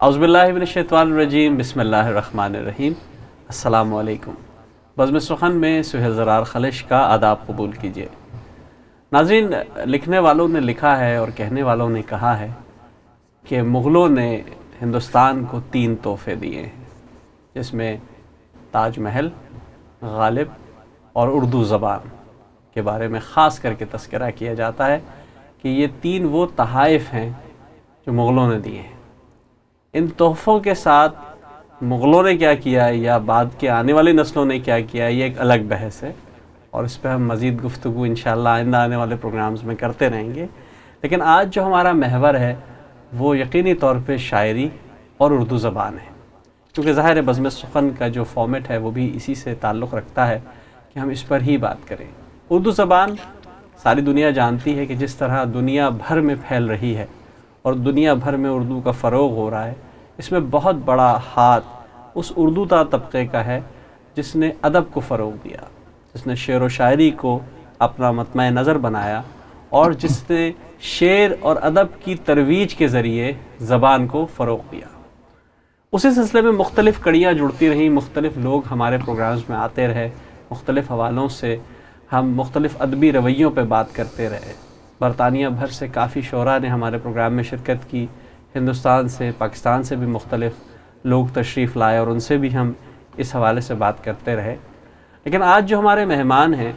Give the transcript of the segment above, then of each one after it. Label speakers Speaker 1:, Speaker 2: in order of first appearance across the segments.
Speaker 1: اعوذ باللہ من الشیطان الرجیم، بسم اللہ الرحمن الرحیم۔ السلام علیکم۔ بزم سخن میں سہیل زرار خلش کا آداب قبول کیجیے۔ ناظرین، لکھنے والوں نے لکھا ہے اور کہنے والوں نے کہا ہے کہ مغلوں نے ہندوستان کو 3 تحفے دیے ہیں، جس میں تاج محل، غالب اور اردو زبان کے بارے میں خاص کر کے تذکرہ کیا جاتا ہے کہ یہ 3 وہ تحائف ہیں جو مغلوں نے دیے ہیں۔ ان تحفوں کے ساتھ مغلوں نے کیا کیا یا بعد کے آنے والی نسلوں نے کیا کیا، یہ ایک الگ بحث ہے، اور اس پہ ہم مزید گفتگو انشاءاللہ آئندہ آنے والے پروگرامز میں کرتے رہیں گے۔ لیکن آج جو ہمارا محور ہے وہ یقینی طور پہ شاعری اور اردو زبان ہے، کیونکہ ظاہر ہے بزم سخن کا جو فارمیٹ ہے وہ بھی اسی سے تعلق رکھتا ہے کہ ہم اس پر ہی بات کریں۔ اردو زبان ساری دنیا جانتی ہے کہ جس طرح دنیا بھر میں پھیل رہی ہے اور دنیا بھر میں اردو کا فروغ ہو رہا ہے، اس میں بہت بڑا ہاتھ اس اردو طبقے کا ہے جس نے ادب کو فروغ دیا، جس نے شعر و شاعری کو اپنا مطمع نظر بنایا، اور جس نے شعر اور ادب کی ترویج کے ذریعے زبان کو فروغ دیا۔ اسی سلسلے میں مختلف کڑیاں جڑتی رہیں، مختلف لوگ ہمارے پروگرامز میں آتے رہے، مختلف حوالوں سے ہم مختلف ادبی رویوں پہ بات کرتے رہے۔ برطانیہ بھر سے کافی شعراء نے ہمارے پروگرام میں شرکت کی، ہندوستان سے، پاکستان سے بھی مختلف لوگ تشریف لائے اور ان سے بھی ہم اس حوالے سے بات کرتے رہے۔ لیکن آج جو ہمارے مہمان ہیں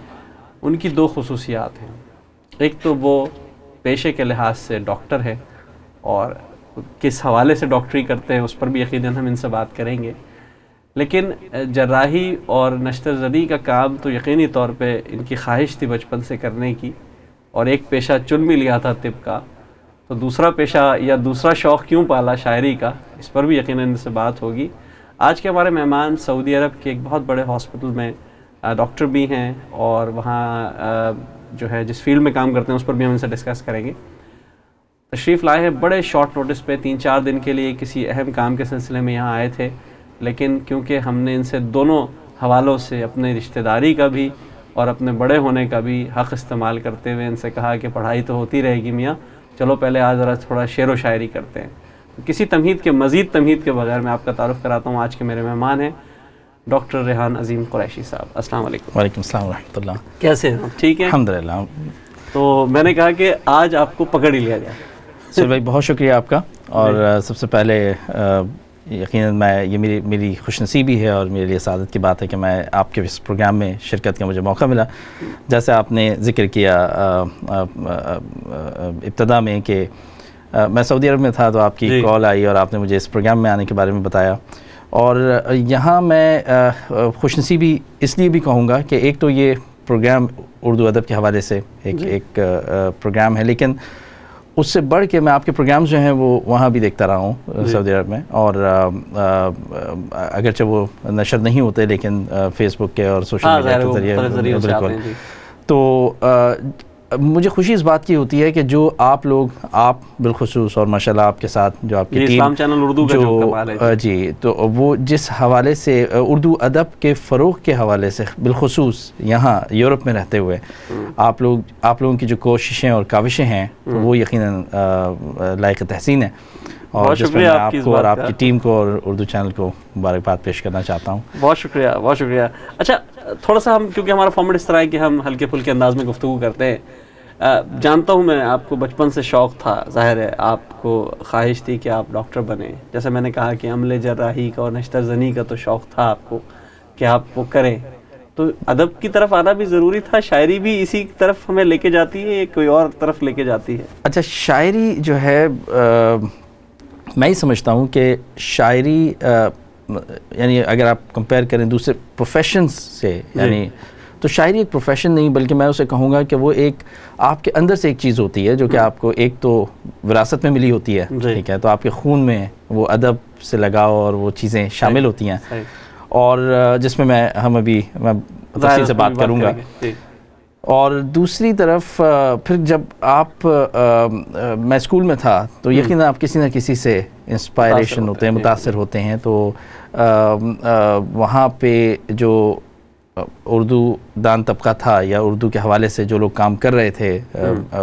Speaker 1: ان کی 2 خصوصیات ہیں۔ ایک تو وہ پیشے کے لحاظ سے ڈاکٹر ہے، اور کس حوالے سے ڈاکٹری کرتے ہیں اس پر بھی یقیناً ہم ان سے بات کریں گے، لیکن جراحی اور نشتر زدی کا کام تو یقینی طور پہ ان کی خواہش تھی بچپن سے کرنے کی، اور ایک پیشہ چن بھی لیا تھا طب کا، تو دوسرا پیشہ یا دوسرا شوق کیوں پالا شاعری کا، اس پر بھی یقیناً ان سے بات ہوگی۔ آج کے ہمارے مہمان سعودی عرب کے ایک بہت بڑے ہاسپٹل میں ڈاکٹر بھی ہیں، اور وہاں جو ہے جس فیلڈ میں کام کرتے ہیں اس پر بھی ہم ان سے ڈسکس کریں گے۔ تشریف لائے ہیں بڑے شارٹ نوٹس پہ، 3-4 دن کے لیے کسی اہم کام کے سلسلے میں یہاں آئے تھے، لیکن کیونکہ ہم نے ان سے دونوں حوالوں سے اپنے رشتہ داری کا بھی اور اپنے بڑے ہونے کا بھی حق استعمال کرتے ہوئے ان سے کہا کہ پڑھائی تو ہوتی رہے گی میاں، چلو پہلے آج ذرا تھوڑا شعر و شاعری کرتے ہیں۔ کسی مزید تمہید کے بغیر میں آپ کا تعارف کراتا ہوں۔ آج کے میرے مہمان ہیں ڈاکٹر ریحان عظیم قریشی صاحب۔ السلام علیکم۔
Speaker 2: وعلیکم السلام ورحمۃ اللہ۔
Speaker 1: کیسے ہیں؟ ٹھیک ہے
Speaker 2: الحمدللہ۔
Speaker 1: تو میں نے کہا کہ آج آپ کو پکڑ ہی لیا جائے۔
Speaker 2: سر بھائی بہت شکریہ آپ کا، اور سب سے پہلے یقیناً یہ میری خوش نصیبی ہے اور میرے لیے سعادت کی بات ہے کہ میں آپ کے اس پروگرام میں شرکت کا مجھے موقع ملا۔ جیسے آپ نے ذکر کیا ابتدا میں کہ میں سعودی عرب میں تھا، تو آپ کی کال آئی اور آپ نے مجھے اس پروگرام میں آنے کے بارے میں بتایا، اور یہاں میں خوش نصیبی اس لیے بھی کہوں گا کہ ایک تو یہ پروگرام اردو ادب کے حوالے سے ایک پروگرام ہے، لیکن اس سے بڑھ کے میں آپ کے پروگرامز جو ہیں وہ وہاں بھی دیکھتا رہا ہوں سعودی عرب میں، اور اگرچہ وہ نشر نہیں ہوتے لیکن فیس بک کے اور سوشل میڈیا کے ذریعے بالکل، تو مجھے خوشی اس بات کی ہوتی ہے کہ جو آپ بالخصوص اور ماشاءاللہ آپ کے ساتھ جو آپ کی ٹیم
Speaker 1: اسلام چینل اردو کا جو کمال ہے
Speaker 2: جی، تو وہ جس حوالے سے اردو ادب کے فروغ کے حوالے سے بالخصوص یہاں یورپ میں رہتے ہوئے آپ لوگوں کی جو کوششیں اور کاوشیں ہیں وہ یقیناً لائق تحسین ہیں، اور جس میں آپ کو اور آپ کی ٹیم کو اور اردو چینل کو مبارکباد پیش کرنا چاہتا ہوں۔
Speaker 1: بہت شکریہ، بہت شکریہ۔ اچھا، تھوڑا سا ہم کیونکہ ہمارا فارمیٹ اس طرح ہے کہ ہم ہلکے پھلکے انداز میں گفتگو کرتے ہیں، جانتا ہوں میں آپ کو بچپن سے شوق تھا، ظاہر ہے آپ کو خواہش تھی کہ آپ ڈاکٹر بنیں، جیسے میں نے کہا کہ عملے جراحی کا اور نشتر زنی کا تو شوق تھا آپ کو کہ آپ وہ کریں، تو ادب کی طرف آنا بھی ضروری تھا؟ شاعری بھی اسی طرف ہمیں لے کے جاتی ہے یا کوئی اور طرف لے کے جاتی ہے؟
Speaker 2: اچھا، شاعری جو ہے میں ہی سمجھتا ہوں کہ شاعری یعنی اگر آپ کمپیئر کریں دوسرے پروفیشنز سے، یعنی تو شاعری ایک پروفیشن نہیں بلکہ میں اسے کہوں گا کہ وہ ایک آپ کے اندر سے ایک چیز ہوتی ہے جو کہ آپ کو ایک تو وراثت میں ملی ہوتی ہے، ٹھیک ہے، تو آپ کے خون میں وہ ادب سے لگاؤ اور وہ چیزیں شامل ہوتی ہیں، اور جس میں میں تفصیل سے بات کروں گا۔ اور دوسری طرف پھر جب میں اسکول میں تھا تو یقیناً آپ کسی نہ کسی سے انسپائریشن ہوتے ہیں، متاثر ہوتے ہیں، تو وہاں پہ جو اردو دان طبقہ تھا یا اردو کے حوالے سے جو لوگ کام کر رہے تھے،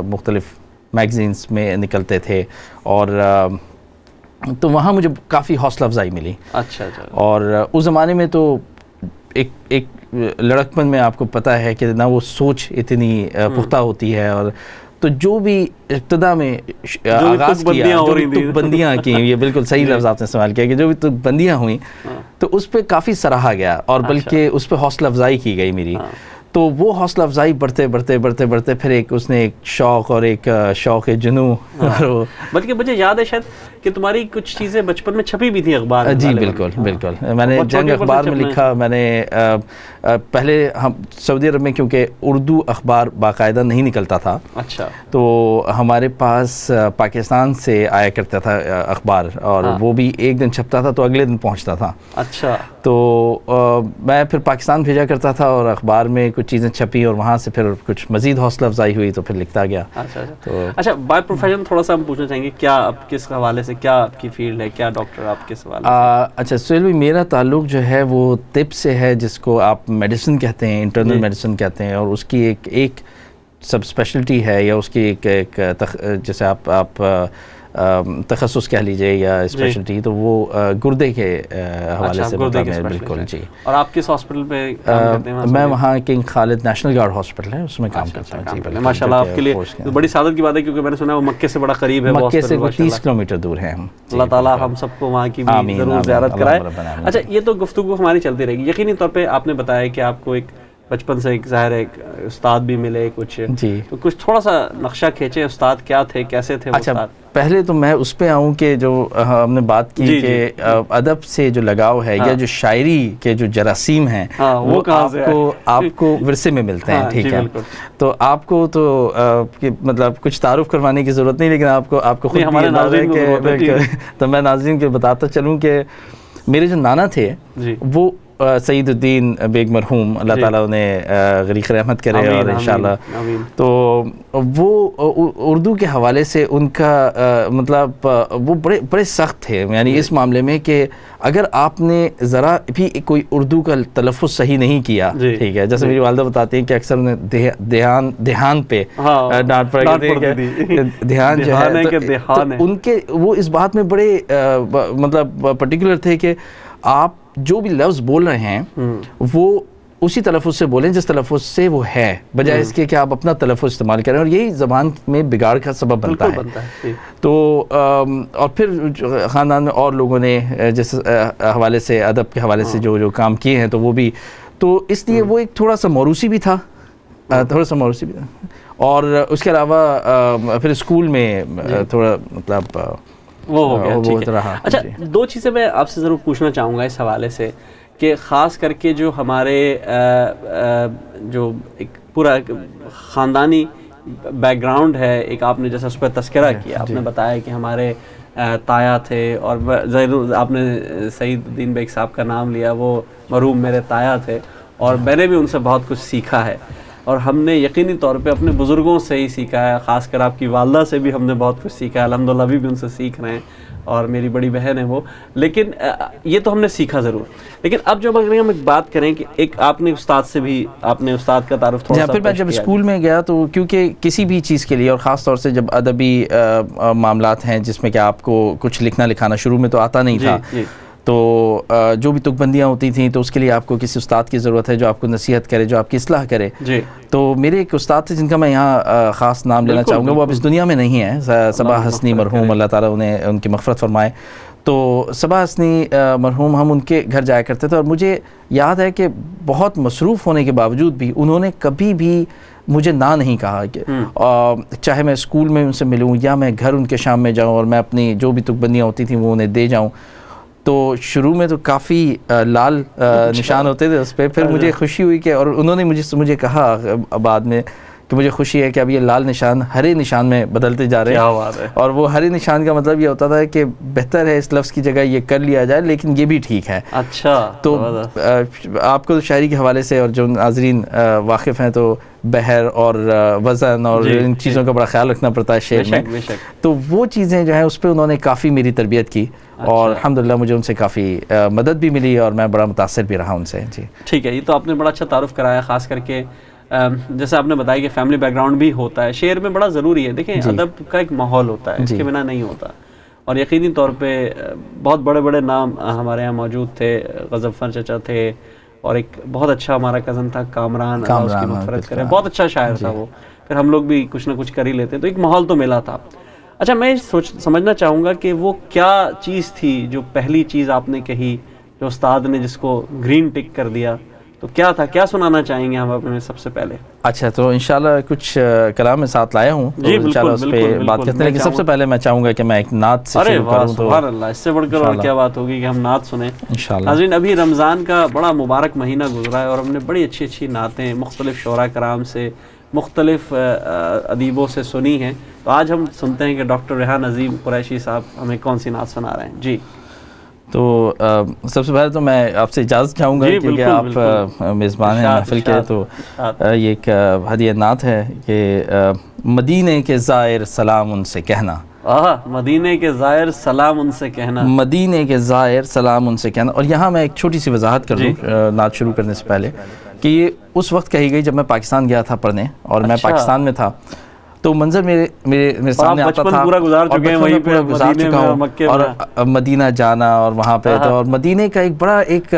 Speaker 2: مختلف میگزینس میں نکلتے تھے، اور تو وہاں مجھے کافی حوصلہ افزائی ملی.
Speaker 1: اچھا اچھا. اور
Speaker 2: اس زمانے میں تو ایک لڑکپن میں آپ کو پتہ ہے کہ نہ وہ سوچ اتنی پختہ ہوتی ہے, اور تو جو بھی ابتدا میں آغاز کیا, جو بھی تک بندیاں کی, یہ بالکل صحیح لفظ آپ نے استعمال کیا کہ جو بھی تک بندیاں ہوئیں تو اس پہ کافی سراہا گیا, اور بلکہ اس پہ حوصلہ افزائی کی گئی میری. تو وہ حوصلہ افزائی بڑھتے بڑھتے بڑھتے بڑھتے پھر اس نے ایک شوق اور ایک شوق جنوں,
Speaker 1: بلکہ مجھے یاد ہے شاید کہ تمہاری کچھ چیزیں بچپن میں چھپی بھی تھی اخبار.
Speaker 2: جی بالکل بالکل, میں نے جنگ اخبار میں لکھا. میں نے پہلے ہم سعودی عرب میں کیونکہ اردو اخبار باقاعدہ نہیں نکلتا تھا,
Speaker 1: اچھا,
Speaker 2: تو ہمارے پاس پاکستان سے آیا کرتا تھا اخبار, اور وہ بھی ایک دن چھپتا تھا تو اگلے دن پہنچتا تھا.
Speaker 1: اچھا.
Speaker 2: تو میں پھر پاکستان بھیجا کرتا تھا, اور اخبار میں کچھ چیزیں چھپی, اور وہاں سے پھر کچھ مزید حوصلہ افزائی ہوئی تو پھر لکھتا گیا.
Speaker 1: اچھا, بائی پروفیشن تھوڑا سا ہم پوچھنا چاہیں گے, کیا آپ کس حوالے سے, کیا آپ کی فیلڈ ہے, کیا ڈاکٹر آپ کس حوالے سے؟
Speaker 2: اچھا سہیل بھائی, میرا تعلق جو ہے وہ طب سے ہے, جس کو آپ میڈیسن کہتے ہیں, انٹرنل میڈیسن کہتے ہیں, اور اس کی ایک سب اسپیشلٹی ہے, یا اس کی ایک جیسے آپ تخصص کہہ لیجئے یا اسپیشلٹی, تو وہ گردے کے حوالے سے مطلب ہے. بالکل جی.
Speaker 1: اور آپ کس ہاسپٹل پہ کام کرتے ہیں؟
Speaker 2: میں وہاں کنگ خالد نیشنل گارڈ ہاسپٹل ہے, اس میں کام کرتا ہوں. جی
Speaker 1: ماشاء اللہ, آپ کے لیے بڑی سعادت کی بات ہے, کیونکہ میں نے سنا ہے وہ مکے سے بڑا قریب ہے.
Speaker 2: مکے سے 30 کلومیٹر دور ہے ہم.
Speaker 1: اللہ تعالیٰ ہم سب کو وہاں کی بھی ضرور زیارت کرائے. اچھا, یہ تو گفتگو ہماری چلتی رہے گی. یقینی طور پہ آپ نے بتایا کہ آپ کو ایک بچپن سے ایک ظاہر ایک استاد بھی ملے کچھ,
Speaker 2: جی,
Speaker 1: تو کچھ تھوڑا سا نقشہ کھینچے, استاد کیا تھے, کیسے تھے وہ استاد؟
Speaker 2: پہلے تو میں اس پہ آؤں کہ جو ہم نے بات کی کہ ادب سے جو لگاؤ ہے, یا جو شاعری کے جو جراثیم ہیں, وہ آپ کو ورثے میں ملتے ہیں. ٹھیک ہے, تو آپ کو تو مطلب کچھ تعارف کروانے کی ضرورت نہیں, لیکن آپ کو خود تو میں ناظرین کو بتاتا چلوں کہ میرے جو نانا تھے وہ سعید الدین بیگ مرحوم, اللہ تعالیٰ انہیں غریق رحمت کرے, اور انشاءاللہ. تو وہ اردو کے حوالے سے ان کا مطلب وہ بڑے سخت تھے, یعنی اس معاملے میں کہ اگر آپ نے ذرا بھی کوئی اردو کا تلفظ صحیح نہیں کیا, ٹھیک ہے, جیسے میری والدہ بتاتی ہیں کہ اکثر انہیں دھیان پہ ڈانٹ پڑا کہ دھیان جو ہے, ان کے وہ اس بات میں بڑے مطلب پرٹیکولر تھے کہ آپ جو بھی لفظ بول رہے ہیں وہ اسی تلفظ سے بولیں جس تلفظ سے وہ ہے, بجائے اس کے کہ آپ اپنا تلفظ استعمال کریں, اور یہی زبان میں بگاڑ کا سبب بنتا ہے. تو اور پھر خاندان میں اور لوگوں نے جس حوالے سے ادب کے حوالے سے جو کام کیے ہیں, تو وہ بھی, تو اس لیے وہ ایک تھوڑا سا موروثی بھی تھا, اور اس کے علاوہ پھر اسکول میں تھوڑا مطلب
Speaker 1: وہ ہو گیا. اچھا, دو چیزیں میں آپ سے ضرور پوچھنا چاہوں گا اس حوالے سے, کہ خاص کر کے جو ہمارے جو ایک پورا خاندانی بیک گراؤنڈ ہے, ایک آپ نے جیسا اس پہ تذکرہ کیا, آپ نے بتایا کہ ہمارے تایا تھے, اور ضرور آپ نے سعید الدین بیگ صاحب کا نام لیا, وہ مرحوم میرے تایا تھے, اور میں نے بھی ان سے بہت کچھ سیکھا ہے, اور ہم نے یقینی طور پہ اپنے بزرگوں سے ہی سیکھا ہے, خاص کر آپ کی والدہ سے بھی ہم نے بہت کچھ سیکھا ہے, الحمدللہ ابھی بھی ان سے سیکھ رہے ہیں, اور میری بڑی بہن ہے وہ. لیکن یہ تو ہم نے سیکھا ضرور, لیکن اب جب اگر ہم ایک بات کریں کہ ایک آپ نے استاد سے بھی, آپ نے استاد کا تعارف تھوڑا سا,
Speaker 2: پھر میں جب اسکول میں گیا تو کیونکہ کسی بھی چیز کے لیے, اور خاص طور سے جب ادبی معاملات ہیں جس میں کہ آپ کو کچھ لکھنا لکھانا شروع میں تو آتا نہیں تھا, تو جو بھی تک بندیاں ہوتی تھیں تو اس کے لیے آپ کو کسی استاد کی ضرورت ہے جو آپ کو نصیحت کرے, جو آپ کی اصلاح کرے. تو میرے ایک استاد تھے جن کا میں یہاں خاص نام لینا چاہوں گا, وہ اب اس دنیا میں نہیں ہیں, صبا حسنی مرحوم, اللہ تعالیٰ انہیں ان کی مغفرت فرمائے. تو صبا حسنی مرحوم, ہم ان کے گھر جایا کرتے تھے, اور مجھے یاد ہے کہ بہت مصروف ہونے کے باوجود بھی انہوں نے کبھی بھی مجھے نہ نہیں کہا, کہ چاہے میں اسکول میں ان سے ملوں یا میں گھر ان کے شام میں جاؤں اور میں اپنی جو بھی تک بندیاں ہوتی تھیں وہ انہیں دے جاؤں. تو شروع میں تو کافی لال نشان ہوتے تھے اس پہ, پھر مجھے خوشی ہوئی کہ, اور انہوں نے مجھے کہا بعد میں کہ مجھے خوشی ہے کہ اب یہ لال نشان ہرے نشان میں بدلتے جا رہے ہیں, اور وہ ہرے نشان کا مطلب یہ ہوتا تھا کہ بہتر ہے اس لفظ کی جگہ یہ کر لیا جائے, لیکن یہ بھی ٹھیک ہے.
Speaker 1: اچھا,
Speaker 2: تو آپ کو شاعری کے حوالے سے اور جو ناظرین واقف ہیں تو بحر اور وزن اور ان چیزوں کا بڑا خیال رکھنا پڑتا ہے شعر میں, تو وہ چیزیں جو ہیں اس پہ انہوں نے کافی میری تربیت کی, اور الحمدللہ مجھے ان سے کافی مدد بھی ملی, اور میں بڑا متاثر بھی رہا ان سے. جی
Speaker 1: ٹھیک ہے, یہ تو آپ نے بڑا اچھا تعارف کرایا, خاص کر کے جیسے آپ نے بتایا کہ فیملی بیک گراؤنڈ بھی ہوتا ہے شعر میں, بڑا ضروری ہے. دیکھیں ادب کا ایک ماحول ہوتا ہے, اس کے بنا نہیں ہوتا, اور یقینی طور پہ بہت بڑے بڑے نام ہمارے یہاں موجود تھے. غضنفر چچا تھے اور ایک بہت اچھا ہمارا کزن تھا کامران، اللہ اس کی مغفرت کرے، بہت اچھا شاعر تھا وہ. پھر ہم لوگ بھی کچھ نہ کچھ کر ہی لیتے، تو ایک ماحول تو ملا تھا. اچھا میں سمجھنا چاہوں گا کہ وہ کیا چیز تھی جو پہلی چیز آپ نے کہی جو استاد نے جس کو گرین ٹک کر دیا، تو کیا تھا؟ کیا سنانا چاہیں گے ہم اپنے سب سے پہلے؟
Speaker 2: اچھا تو انشاءاللہ کچھ کلام میں ساتھ لایا ہوں، تو انشاءاللہ اس پہ بات کرتے ہیں. لیکن سب سے پہلے میں چاہوں گا کہ میں ایک نعت سے شروع کروں. تو
Speaker 1: سبحان اللہ، اس سے بڑھ کر اور کیا بات ہوگی کہ ہم نعت سنیں
Speaker 2: انشاءاللہ.
Speaker 1: ناظرین ابھی رمضان کا بڑا مبارک مہینہ گزرا ہے اور ہم نے بڑی اچھی اچھی نعتیں مختلف شعراء کرام سے، مختلف ادیبوں سے سنی ہیں. تو آج ہم سنتے ہیں کہ ڈاکٹر ریحان عظیم قریشی صاحب ہمیں کون سی نعت سنا رہے ہیں. جی
Speaker 2: تو سب سے پہلے تو میں آپ سے اجازت چاہوں گا کیونکہ آپ میزبان ہیں محفل کے. تو یہ ایک ہدیہ نعت ہے کہ مدینے کے زائر سلام ان سے کہنا.
Speaker 1: مدینے کے زائر سلام ان سے کہنا. مدینے
Speaker 2: کے زائر سلام ان سے کہنا. اور یہاں میں ایک چھوٹی سی وضاحت کر دوں نعت شروع کرنے سے پہلے کہ یہ اس وقت کہی گئی جب میں پاکستان گیا تھا پڑھنے، اور میں پاکستان میں تھا. تو منظر میرے سامنے آتا تھا،
Speaker 1: پورا گزار چکے ہیں وہیں پہ،
Speaker 2: گزار چکا ہوں، اور مدینہ جانا اور وہاں پہ تو، اور مدینے کا ایک بڑا ایک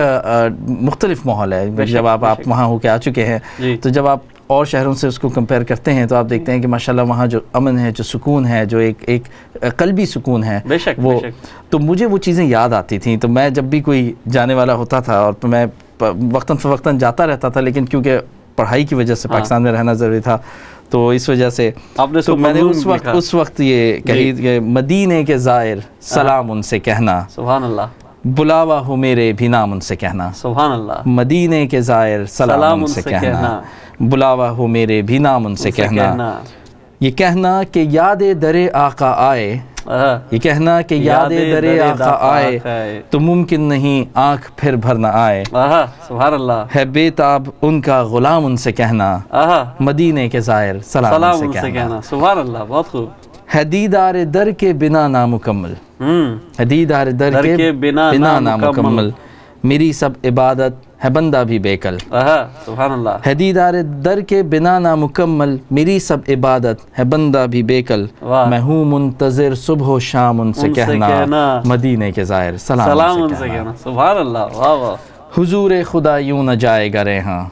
Speaker 2: مختلف ماحول ہے جب آپ وہاں ہو کے آ چکے ہیں. تو جب آپ اور شہروں سے اس کو کمپیئر کرتے ہیں تو آپ دیکھتے ہیں کہ ماشاءاللہ وہاں جو امن ہے، جو سکون ہے، جو ایک قلبی سکون ہے، وہ تو مجھے وہ چیزیں یاد آتی تھیں. تو میں جب بھی کوئی جانے والا ہوتا تھا، اور میں وقتاً فوقتاً جاتا رہتا تھا، لیکن کیونکہ پڑھائی کی وجہ سے پاکستان میں رہنا ضروری تھا، تو اس وجہ سے تو میں نے اس وقت یہ کہی کہ مدینے کے زائر سلام ان سے کہنا.
Speaker 1: سبحان اللہ.
Speaker 2: بلاوا ہو میرے بھی نام ان سے کہنا.
Speaker 1: سبحان اللہ.
Speaker 2: مدینے کے زائر سلام ان سے کہنا. بلاوا ہو میرے بھی نام ان سے کہنا. یہ کہنا کہ یاد در آقا آئے، یہ کہنا کہ یاد در آقا آئے تو ممکن نہیں آنکھ پھر بھر نہ آئے.
Speaker 1: سبحان اللہ.
Speaker 2: ہے بے تاب ان کا غلام ان سے کہنا. مدینے کے زائر سلام ان سے کہنا.
Speaker 1: سبحان اللہ. بہت خوب.
Speaker 2: ہے دیدار در کے بنا نامکمل، ہے دیدار در کے بنا نامکمل، میری سب عبادت ہے بندہ بھی بے کل.
Speaker 1: سبحان اللہ.
Speaker 2: ہے دیدار در کے بنا نامکمل، میری سب عبادت ہے بندہ بھی بے کل. میں ہوں منتظر صبح و شام ان سے کہنا. مدینے کے زائر سلام ان سے کہنا.
Speaker 1: سبحان اللہ. واہ واہ.
Speaker 2: حضور خدا یوں نہ جائے گا ریحاں.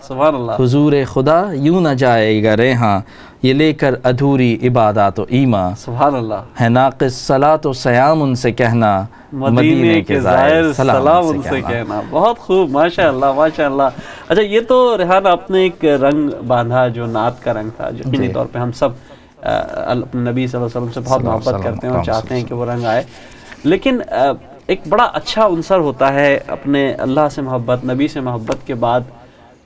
Speaker 1: سبحان اللہ.
Speaker 2: حضور خدا یوں نہ جائے گا ریحاں، یہ لے کر ادھوری عبادات و ایمان.
Speaker 1: سبحان اللہ.
Speaker 2: ہے ناقص صلاۃ و سیام ان سے کہنا.
Speaker 1: مدینے کے زائر سلام ان سے کہنا. بہت خوب. ماشاء اللہ ماشاء اللہ. اچھا یہ تو ریحان آپ نے ایک رنگ باندھا جو نعت کا رنگ تھا. یقینی طور پہ ہم سب نبی صلی اللہ علیہ وسلم سے بہت محبت کرتے ہیں اور چاہتے ہیں کہ وہ رنگ آئے، لیکن ایک بڑا اچھا عنصر ہوتا ہے اپنے اللہ سے محبت، نبی سے محبت کے بعد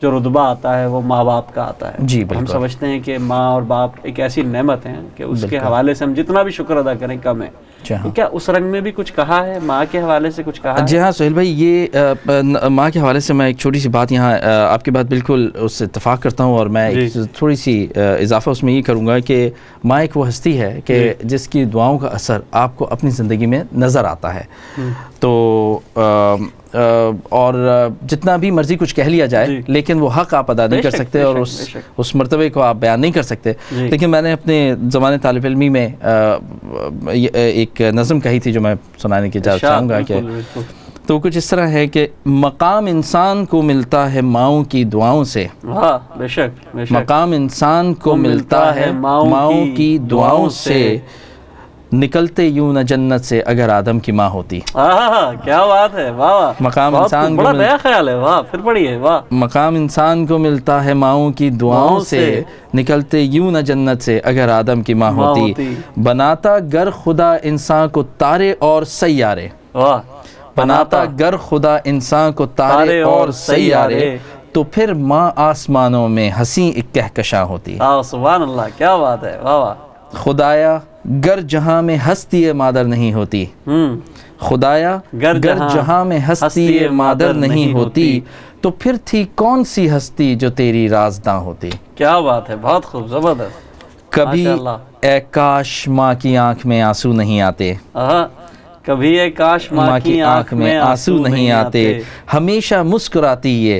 Speaker 1: جو رتبہ آتا ہے وہ ماں باپ کا آتا ہے.
Speaker 2: جی
Speaker 1: ہم سمجھتے ہیں کہ ماں اور باپ ایک ایسی نعمت ہیں کہ اس کے حوالے سے ہم جتنا بھی شکر ادا کریں کم ہے. کیا اس رنگ میں بھی کچھ کہا ہے ماں کے حوالے سے کچھ کہا ہے؟
Speaker 2: جی ہاں سہیل بھائی، یہ ماں کے حوالے سے میں ایک چھوٹی سی بات یہاں آپ کی بات بالکل اس سے اتفاق کرتا ہوں، اور میں ایک تھوڑی سی اضافہ اس میں یہ کروں گا کہ ماں ایک وہ ہستی ہے کہ جس کی دعاؤں کا اثر آپ کو اپنی زندگی میں نظر آتا ہے. تو اور جتنا بھی مرضی کچھ کہہ لیا جائے لیکن وہ حق آپ ادا نہیں کر سکتے اور اس مرتبے کو آپ بیان نہیں کر سکتے. لیکن میں نے اپنے زمانے طالب علمی میں ایک نظم کہی تھی جو میں سنانے کی اجازت چاہوں گا کہ تو کچھ اس طرح ہے کہ مقام انسان کو ملتا ہے ماؤں کی دعاؤں سے.
Speaker 1: بے شک
Speaker 2: مقام انسان کو ملتا ہے ماؤں کی دعاؤں سے، نکلتے یوں نہ جنت سے اگر آدم کی ماں ہوتی.
Speaker 1: کیا بات ہے. واہ.
Speaker 2: مقام انسان
Speaker 1: بڑا نیا خیال ہے. واہ. پھر پڑھیے. واہ.
Speaker 2: مقام انسان کو ملتا ہے ماؤں کی دعاؤں سے، نکلتے یوں نہ جنت سے اگر آدم کی ماں ہوتی. بناتا گر خدا انسان کو تارے اور سیارے. بناتا گر خدا انسان کو تارے اور سیارے، تو پھر ماں آسمانوں میں ہنسی ایک کہکشاں ہوتی.
Speaker 1: سبحان اللہ. کیا بات ہے. واہ واہ.
Speaker 2: خدایا گر جہاں میں ہستی مادر نہیں ہوتی. خدایا گر جہاں میں ہستی مادر نہیں ہوتی، تو پھر تھی کون سی ہستی جو تیری رازداں ہوتی.
Speaker 1: کیا بات ہے. بہت خوب. زبردست.
Speaker 2: کبھی اے کاش ماں کی آنکھ میں آنسو نہیں آتے.
Speaker 1: کبھی اے کاش
Speaker 2: ماں کی آنکھ میں آنسو نہیں آتے، ہمیشہ مسکراتی یہ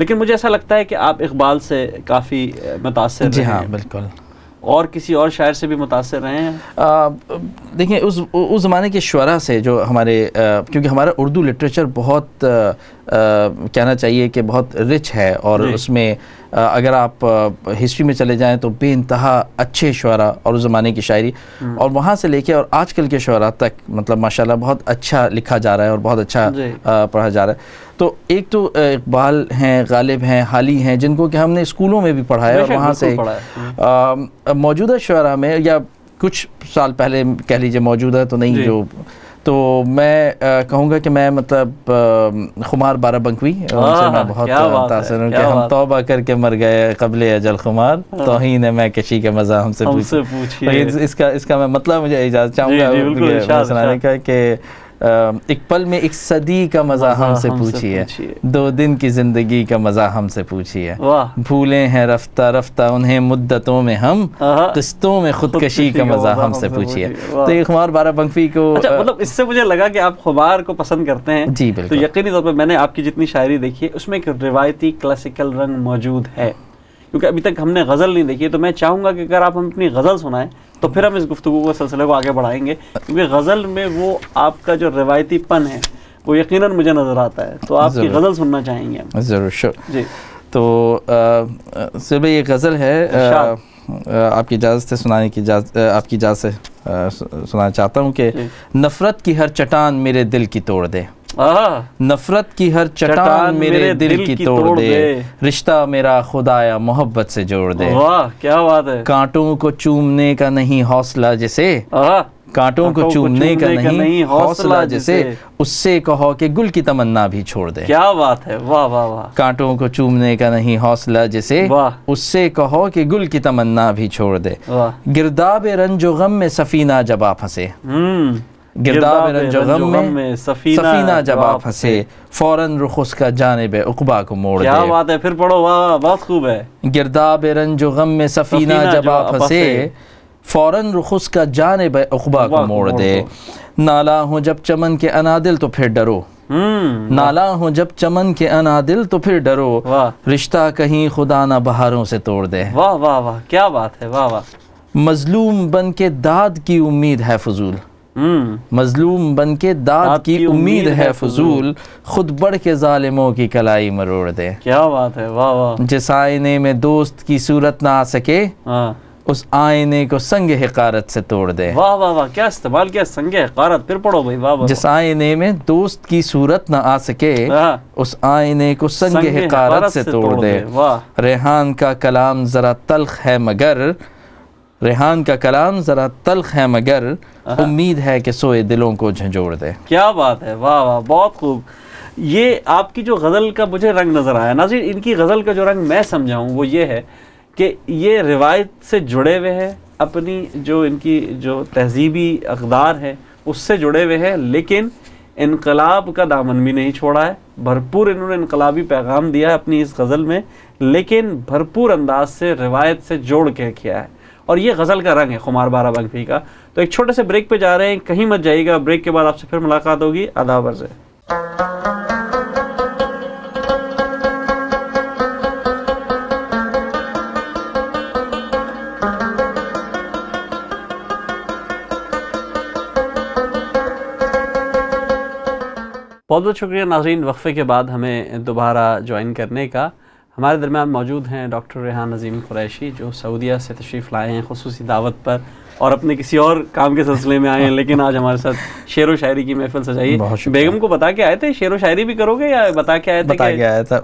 Speaker 1: لیکن مجھے ایسا لگتا ہے کہ آپ اقبال سے کافی متاثر
Speaker 2: جی
Speaker 1: رہے
Speaker 2: ہاں
Speaker 1: ہیں.
Speaker 2: بالکل.
Speaker 1: اور کسی اور شاعر سے بھی متاثر رہے ہیں؟
Speaker 2: دیکھیں اس زمانے کے شعراء سے جو ہمارے کیونکہ ہمارا اردو لٹریچر بہت کہنا چاہیے کہ بہت رچ ہے، اور اس میں اگر آپ ہسٹری میں چلے جائیں تو بے انتہا اچھے شعراء اور اس زمانے کی شاعری، اور وہاں سے لے کے اور آج کل کے شعراء تک مطلب ماشاءاللہ بہت اچھا لکھا جا رہا ہے اور بہت اچھا پڑھا جا رہا ہے. تو ایک تو اقبال ہیں، غالب ہیں، حالی ہیں، جن کو کہ ہم نے اسکولوں میں بھی پڑھا ہے، اور وہاں سے موجودہ شعراء میں یا کچھ سال پہلے کہہ لیجیے، موجودہ تو نہیں جو، تو میں کہوں گا کہ میں مطلب خمار بارہ بنکوی، ان سے میں بہت متاثر ہوں کہ ہم توبہ کر کے مر گئے قبل اجل خمار، توہین میں کشی کے مزہ ہم سے پوچھیے. اس کا میں مطلب مجھے اجازت چاہوں گا سنانے کا کہ ایک پل میں ایک صدی کا مزہ ہم سے پوچھیے، 2 دن کی زندگی کا مزہ ہم سے پوچھیے، بھولے ہیں رفتہ رفتہ انہیں مدتوں میں ہم، قسطوں میں خودکشی کا مزہ ہم سے پوچھیے. تو یہ خمار بارہ بنکوی کو
Speaker 1: مطلب اس سے مجھے لگا کہ آپ خمار کو پسند کرتے ہیں.
Speaker 2: جی بالکل.
Speaker 1: تو یقینی طور پہ میں نے آپ کی جتنی شاعری دیکھی ہے اس میں ایک روایتی کلاسیکل رنگ موجود ہے، کیونکہ ابھی تک ہم نے غزل نہیں دیکھی. تو میں چاہوں گا کہ اگر آپ ہم اپنی غزل سنائیں تو پھر ہم اس گفتگو کے سلسلے کو آگے بڑھائیں گے، کیونکہ غزل میں وہ آپ کا جو روایتی پن ہے وہ یقیناً مجھے نظر آتا ہے. تو آپ کی غزل سننا چاہیں گے ہم.
Speaker 2: ضرور.
Speaker 1: جی.
Speaker 2: تو صرف یہ غزل ہے، آپ کی اجازت سے سنانے کی آپ کی اجازت سے سنانا چاہتا ہوں کہ نفرت کی ہر چٹان میرے دل کی توڑ دے، نفرت کی ہر چٹان میرے دل کی توڑ دے، رشتہ میرا خدایا محبت سے جوڑ دے.
Speaker 1: واہ کیا بات ہے.
Speaker 2: کانٹوں کو چومنے کا نہیں حوصلہ جسے، کانٹوں کو چومنے کا نہیں حوصلہ جسے، اس سے کہو کہ گل کی تمنا بھی چھوڑ دے.
Speaker 1: کیا بات ہے. واہ واہ واہ.
Speaker 2: کانٹوں کو چومنے کا نہیں حوصلہ جسے، اس سے کہو کہ گل کی تمنا بھی چھوڑ دے. گرداب رنج و غم میں سفینہ جب آپ پھنسے، گرداب رنج و غم میں سفینہ جب آپ پھنسے، فوراً رخ اس کا جانب عقبہ کو موڑ دے.
Speaker 1: کیا بات ہے. پھر پڑھو. واہ بہت خوب ہے.
Speaker 2: گرداب رنج و غم میں سفینہ جب آپ پھنسے، فوراً رخ اس کا جانب عقبہ کو موڑ دے. نالا ہوں جب چمن کے انادل تو پھر ڈرو، نالا ہوں جب چمن کے انادل تو پھر ڈرو، رشتہ کہیں خدا نہ بہاروں سے توڑ دے.
Speaker 1: واہ واہ واہ کیا بات ہے. واہ واہ.
Speaker 2: مظلوم بن کے داد کی امید ہے فضول، مظلوم بن کے داد کی امید ہے فضول، خود بڑھ کے ظالموں کی کلائی مروڑ دے.
Speaker 1: کیا بات ہے. واہ واہ.
Speaker 2: جس آئینے میں دوست کی صورت نہ آ سکے، اس آئینے کو سنگ حقارت سے توڑ دے.
Speaker 1: واہ واہ واہ کیا استعمال کیا. سنگ حقارت. پھر پڑھو بھائی. واہ واہ.
Speaker 2: جس آئینے میں دوست کی صورت نہ آ سکے، اس آئینے کو سنگ حقارت سے توڑ دے. ریحان کا کلام ذرا تلخ ہے مگر، ریحان کا کلام ذرا تلخ ہے مگر، امید ہے کہ سوئے دلوں کو جھنجھوڑ دے.
Speaker 1: کیا بات ہے. واہ واہ بہت خوب. یہ آپ کی جو غزل کا مجھے رنگ نظر آیا ناظرین، ان کی غزل کا جو رنگ میں سمجھا ہوں وہ یہ ہے کہ یہ روایت سے جڑے ہوئے ہیں، اپنی جو ان کی جو تہذیبی اقدار ہے اس سے جڑے ہوئے ہیں، لیکن انقلاب کا دامن بھی نہیں چھوڑا ہے. بھرپور انہوں نے انقلابی پیغام دیا ہے اپنی اس غزل میں، لیکن بھرپور انداز سے روایت سے جوڑ کے کیا ہے، اور یہ غزل کا رنگ ہے خمار بارہ بنکوی کا. تو ایک چھوٹے سے بریک پہ جا رہے ہیں، کہیں مت جائیے گا. بریک کے بعد آپ سے پھر ملاقات ہوگی. آداب عرض ہے. بہت بہت شکریہ ناظرین، وقفے کے بعد ہمیں دوبارہ جوائن کرنے کا. ہمارے درمیان موجود ہیں ڈاکٹر ریحان عظیم قریشی، جو سعودیہ سے تشریف لائے ہیں خصوصی دعوت پر، اور اپنے کسی اور کام کے سلسلے میں آئے ہیں، لیکن آج ہمارے ساتھ شعر و شاعری کی محفل سجائی. بیگم کو بتا کے آئے تھے شعر و شاعری بھی کرو گے یا بتا کے آئے تھے؟
Speaker 2: بتا کے آیا تھا.